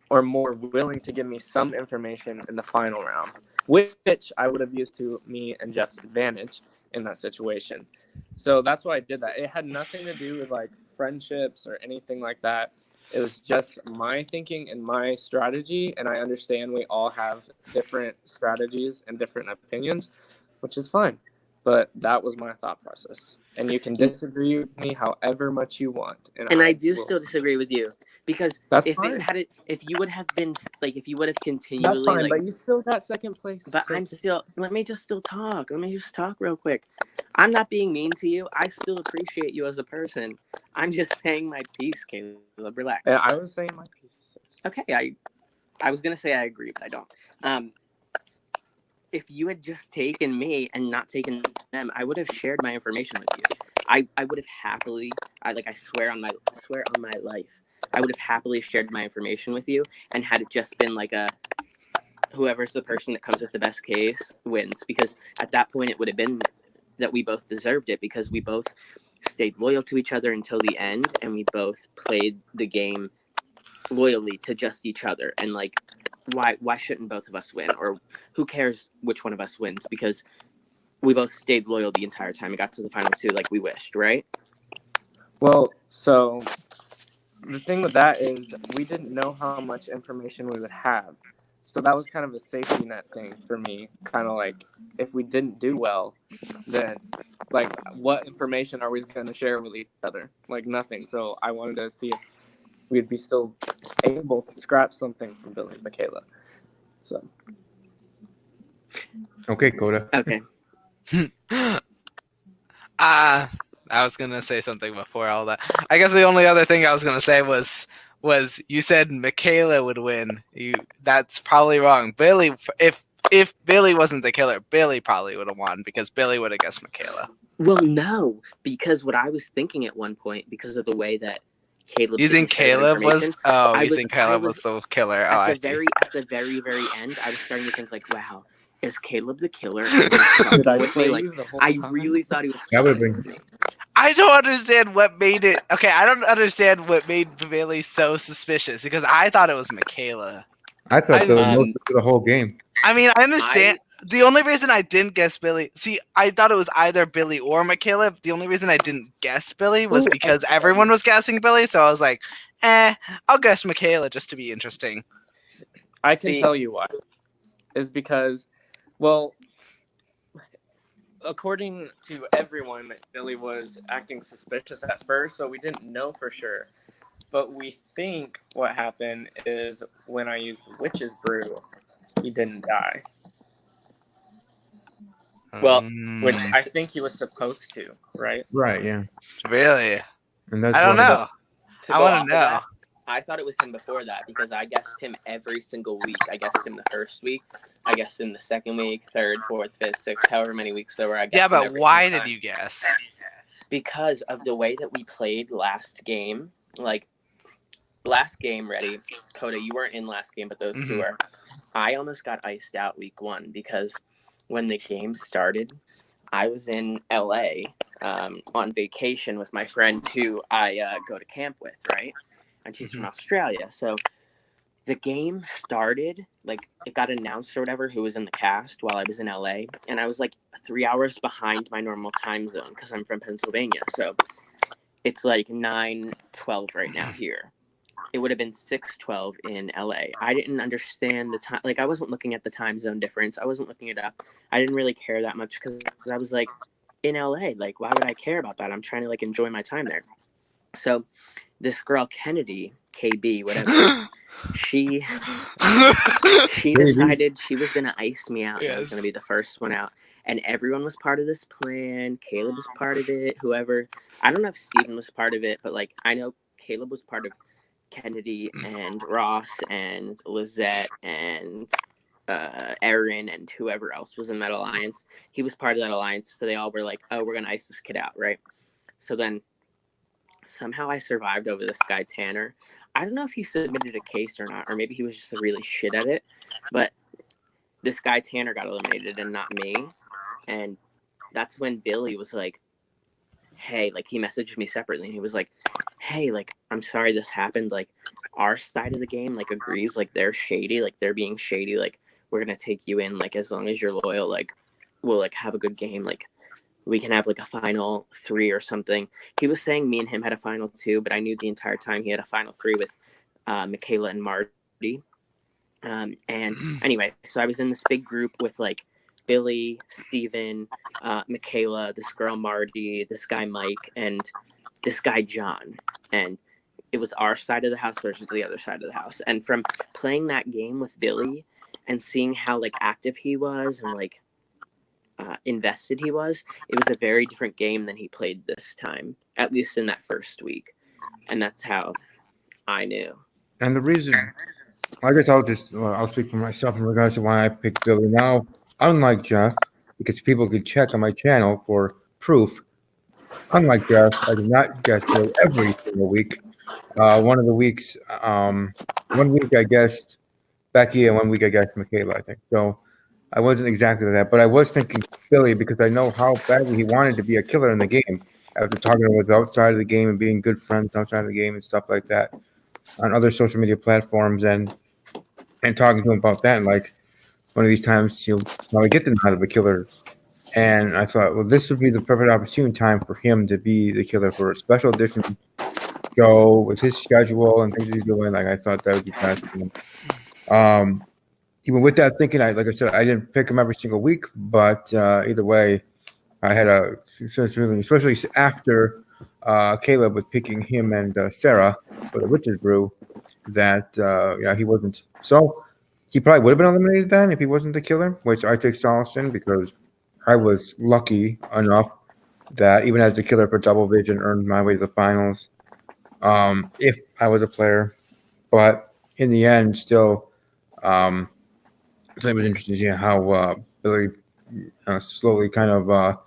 or more willing to give me some information in the final rounds, which I would have used to me and Jeff's advantage in that situation. So that's why I did that. It had nothing to do with like friendships or anything like that. It was just my thinking and my strategy, and I understand we all have different strategies and different opinions, which is fine. But that was my thought process. And you can disagree with me however much you want. And I do will. still disagree with you, because That's if fine. if you would have been like, if you would have That's continually fine, like, but you still got second place. but so I'm still, let me just talk real quick. I'm not being mean to you. I still appreciate you as a person. I'm just saying my piece, Caleb. Relax. And I was saying my piece. Okay, I was gonna say I agree, but I don't. If you had just taken me and not taken them, I would have shared my information with you. I would have happily, I swear on my life, I would have happily shared my information with you, and had it just been like a, whoever's the person that comes with the best case wins, because at that point it would have been that we both deserved it, because we both stayed loyal to each other until the end, and we both played the game loyally to just each other. And like, why shouldn't both of us win? Or who cares which one of us wins, because we both stayed loyal the entire time and got to the final two like we wished, right? Well, so the thing with that is we didn't know how much information we would have. So that was kind of a safety net thing for me. Kind of like, if we didn't do well, then like, what information are we going to share with each other? Like, nothing. So I wanted to see if we'd be still able to scrap something from Billy and Michaela. So Okay, Coda. Okay. I was gonna say something before all that. I guess the only other thing I was gonna say was you said Michaela would win. That's probably wrong. Billy, if Billy wasn't the killer, Billy probably would have won, because Billy would have guessed Michaela. Well, no, because what I was thinking at one point, because of the way that Caleb, You think Caleb was? Oh, you think Caleb was the killer? Oh, I see. at the very end, I was starting to think like, wow, is Caleb the killer? Did I with play me? Like, you the whole I time? really thought he was. That would have been. I don't understand what made it. Okay, I don't understand what made Billy so suspicious, because I thought it was Michaela. I thought there was most of the whole game. I mean, I understand. The only reason I didn't guess Billy, see, I thought it was either Billy or Michaela. The only reason I didn't guess Billy was because everyone was guessing Billy, so I was like, I'll guess Michaela just to be interesting. I can tell you why. Is because, well, according to everyone, Billy was acting suspicious at first, so we didn't know for sure. But we think what happened is when I used Witch's Brew, he didn't die. Well, When I think he was supposed to, right? Right, yeah. Really? And that's I don't know. To I go want off to know. of that, I thought it was him before that, because I guessed him every single week. I guessed him the first week. I guessed him the second week, third, fourth, fifth, sixth, however many weeks there were. I guessed Yeah, him but every why single did time. you guess? Because of the way that we played last game. Like, last game, ready? Coda, you weren't in last game, but those two were. I almost got iced out week one, because when the game started, I was in LA on vacation with my friend who I go to camp with, right? And she's from Australia. So the game started, like, it got announced or whatever who was in the cast while I was in LA. And I was like 3 hours behind my normal time zone because I'm from Pennsylvania. So it's like 9:12 right now here. It would have been 6:12 in LA. I didn't understand the time. Like, I wasn't looking at the time zone difference. I wasn't looking it up. I didn't really care that much, because I was like, in LA, like, why would I care about that? I'm trying to like enjoy my time there. So this girl, Kennedy, KB, whatever, she decided she was going to ice me out. And I was going to be the first one out. And everyone was part of this plan. Caleb was part of it. Whoever, I don't know if Steven was part of it, but like, I know Caleb was part of Kennedy and Ross and Lizette and Aaron and whoever else was in that alliance. He was part of that alliance. So they all were like, oh, we're going to ice this kid out, right? So then somehow I survived over this guy, Tanner. I don't know if he submitted a case or not, or maybe he was just really shit at it. But this guy, Tanner, got eliminated and not me. And that's when Billy was like, hey, like he messaged me separately and he was like, hey, like I'm sorry this happened, like our side of the game like agrees, like they're shady, like they're being shady, like we're gonna take you in, like as long as you're loyal, like we'll like have a good game, like we can have like a final 3 or something. He was saying me and him had a final 2, but I knew the entire time he had a final 3 with Michaela and Marty. And anyway, so I was in this big group with like Billy, Steven, Michaela, this girl Marty, this guy Mike, and this guy John. And it was our side of the house versus the other side of the house. And from playing that game with Billy and seeing how like active he was and like invested he was, it was a very different game than he played this time, at least in that first week. And that's how I knew. And the reason, I guess I'll speak for myself in regards to why I picked Billy now. Unlike Jeff, because people could check on my channel for proof. Unlike Jeff, I did not guess Billy every single week. One of the weeks, 1 week I guessed Becky, and 1 week I guessed Michaela, I think. So I wasn't exactly that, but I was thinking Billy because I know how badly he wanted to be a killer in the game after talking with outside of the game and being good friends outside of the game and stuff like that on other social media platforms and talking to him about that. And like one of these times he'll probably get to know how to be a killer. And I thought, well, this would be the perfect opportune time for him to be the killer for a special edition show with his schedule and things he's doing. Like I thought that would be best. Even with that thinking, like I said, I didn't pick him every single week, but either way, I had a success feeling, especially after Caleb was picking him and Sarah for the Witches Brew, that yeah, he wasn't. So he probably would have been eliminated then if he wasn't the killer, which I take solace in because I was lucky enough that even as the killer for Double Vision earned my way to the finals if I was a player. But in the end, still, so it was interesting to see how Billy slowly kind of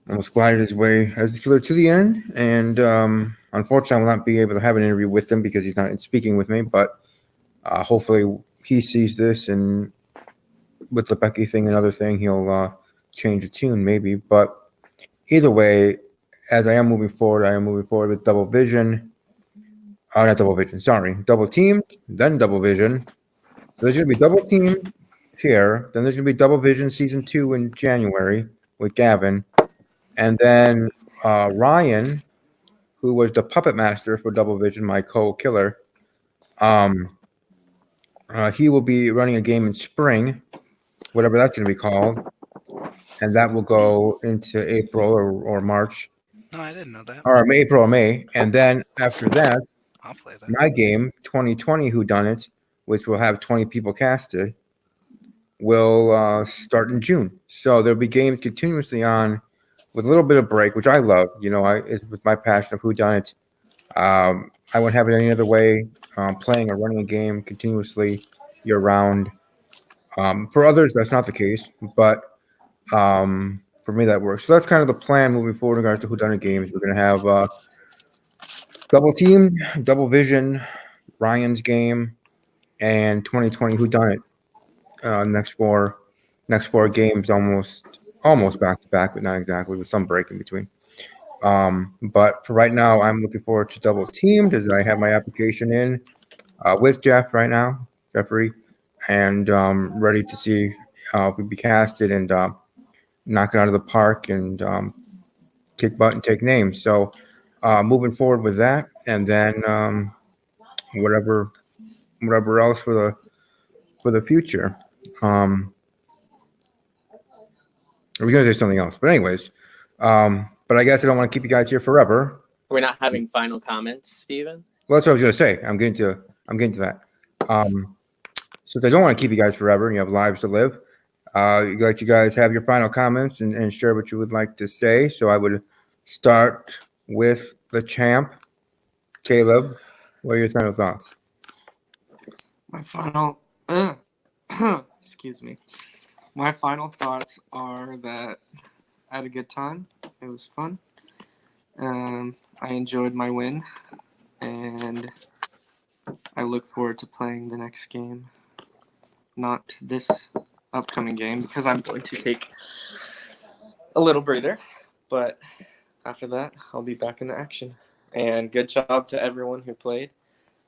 almost glided his way as the killer to the end. And unfortunately, I will not be able to have an interview with him because he's not speaking with me. But hopefully, he sees this and with the Becky thing, another thing, he'll change the tune maybe. But either way, as I am moving forward with Double Vision. Not Double Vision, sorry. Double Teamed, then Double Vision. So there's going to be Double Team here. Then there's going to be Double Vision Season 2 in January with Gavin. And then Ryan, who was the puppet master for Double Vision, my co-killer, he will be running a game in spring, whatever that's going to be called. And that will go into April or March. No, I didn't know that. Or April or May. And then after that, I'll play that. my game, 2020 Whodunnit, which will have 20 people casted, will start in June. So there'll be games continuously on with a little bit of break, which I love. You know, it's with my passion of Whodunnit. I wouldn't have it any other way. Playing or running a game continuously year round. For others, that's not the case, but for me, that works. So that's kind of the plan moving forward in regards to Whodunnit games. We're going to have Double Team, Double Vision, Ryan's game, and 2020 Whodunnit. Next four games almost back to back, but not exactly, with some break in between. But for right now, I'm looking forward to Double Teamed as I have my application in with Jeff right now, Jeffrey, and ready to see if we be casted and knock it out of the park and kick butt and take names. So moving forward with that, and then whatever else for the future. I was gonna say something else, but anyways, but I guess I don't want to keep you guys here forever. We're not having final comments, Steven? Well, that's what I was gonna say. I'm getting to that. Since I don't want to keep you guys forever, and you have lives to live, let you guys have your final comments and share what you would like to say. So I would start with the champ, Caleb. What are your final thoughts? My final, excuse me. My final thoughts are that I had a good time. It was fun. I enjoyed my win, and I look forward to playing the next game. Not this upcoming game, because I'm going to take a little breather, but after that, I'll be back in action. And good job to everyone who played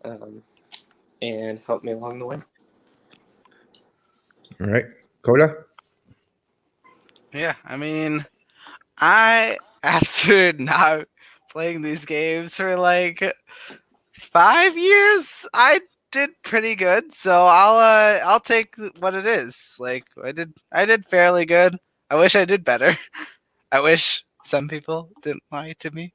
and helped me along the way. All right, Coda. Yeah, I mean, I after not playing these games for like 5 years, I did pretty good. So I'll take what it is. Like I did fairly good. I wish I did better. I wish some people didn't lie to me.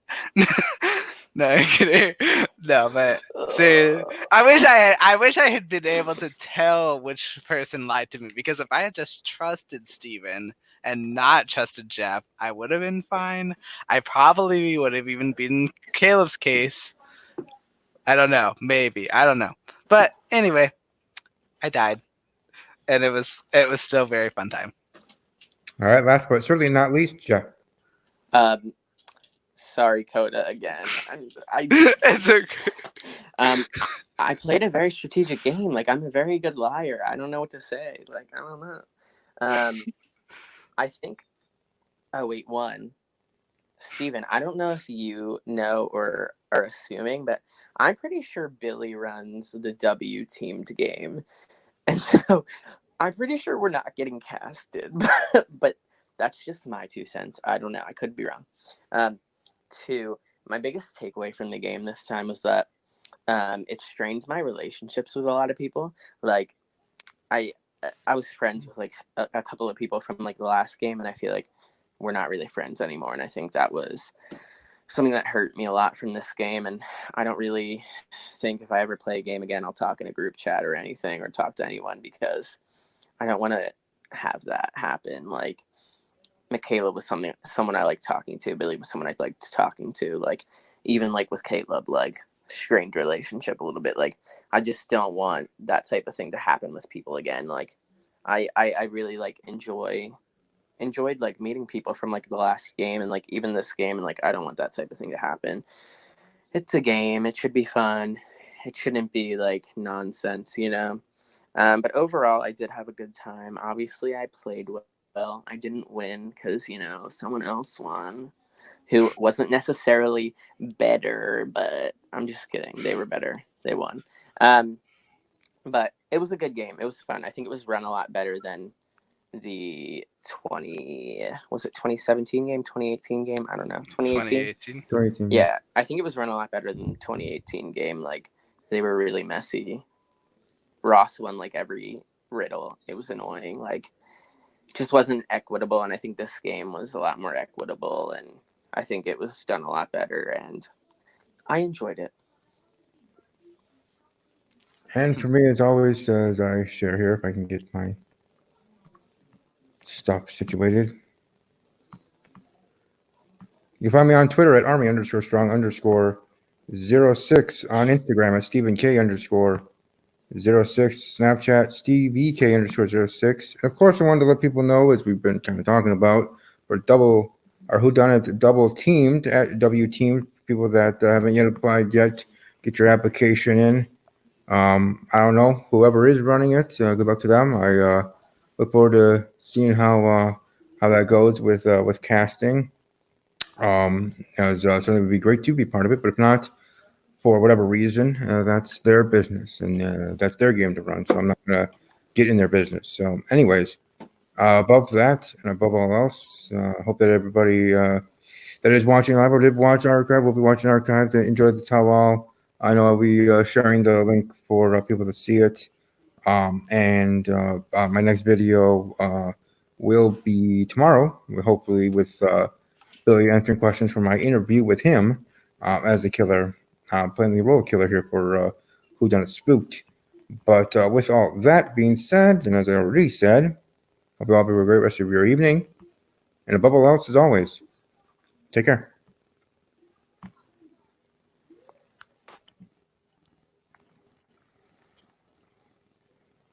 No, I'm kidding. No, but seriously, I wish I had been able to tell which person lied to me, because if I had just trusted Steven and not trusted Jeff, I would have been fine. I probably would have even been Caleb's case. I don't know, maybe. I don't know. But anyway, I died. And it was still a very fun time. All right, last but certainly not least, Jeff. Sorry, Coda again. It's okay. I played a very strategic game. Like, I'm a very good liar. I don't know what to say. Like, I don't know. I think. Oh wait, Steven, I don't know if you know or are assuming, but I'm pretty sure Billy runs the W teamed game, and so I'm pretty sure we're not getting casted. But that's just my 2 cents. I don't know. I could be wrong. 2, my biggest takeaway from the game this time was that it strained my relationships with a lot of people. Like, I was friends with like a couple of people from like the last game, and I feel like we're not really friends anymore. And I think that was something that hurt me a lot from this game. And I don't really think if I ever play a game again, I'll talk in a group chat or anything or talk to anyone, because I don't want to have that happen. Like, Michaela was someone I liked talking to. Billy was someone I liked talking to. Like, even like with Caleb, like, strained relationship a little bit. Like, I just don't want that type of thing to happen with people again. Like, I really like enjoyed like meeting people from like the last game and like even this game, and like I don't want that type of thing to happen. It's a game. It should be fun. It shouldn't be like nonsense, you know. But overall, I did have a good time. Obviously, I played well. I didn't win because, you know, someone else won who wasn't necessarily better, but I'm just kidding. They were better. They won. But it was a good game. It was fun. I think it was run a lot better than the 2017 game, 2018 game? I don't know. 2018? 2018. Yeah, I think it was run a lot better than the 2018 game. Like, they were really messy. Ross won like every riddle. It was annoying. Like, just wasn't equitable, and I think this game was a lot more equitable, and I think it was done a lot better, and I enjoyed it. And for me, as always, as I share here, if I can get my stuff situated. You can find me on Twitter at Army_strong_06, on Instagram at StephenK_06, Snapchat SteveK_06. And of course, I wanted to let people know, as we've been kind of talking about, our Whodunnit double teamed at W team. People that haven't yet applied yet, get your application in. I don't know, whoever is running it, good luck to them. I look forward to seeing how that goes with casting. As certainly would be great to be part of it, but if not, for whatever reason, that's their business, and that's their game to run. So I'm not gonna get in their business. So, anyways, above that and above all else, I hope that everybody that is watching live or did watch archive will be watching archive to enjoy the tell-all. I know I'll be sharing the link for people to see it. And my next video will be tomorrow, hopefully with Billy answering questions from my interview with him as the killer, playing the role of killer here for Whodunnit Spooked. But with all that being said, and as I already said, hope you all have a great rest of your evening. And above all else, as always, take care.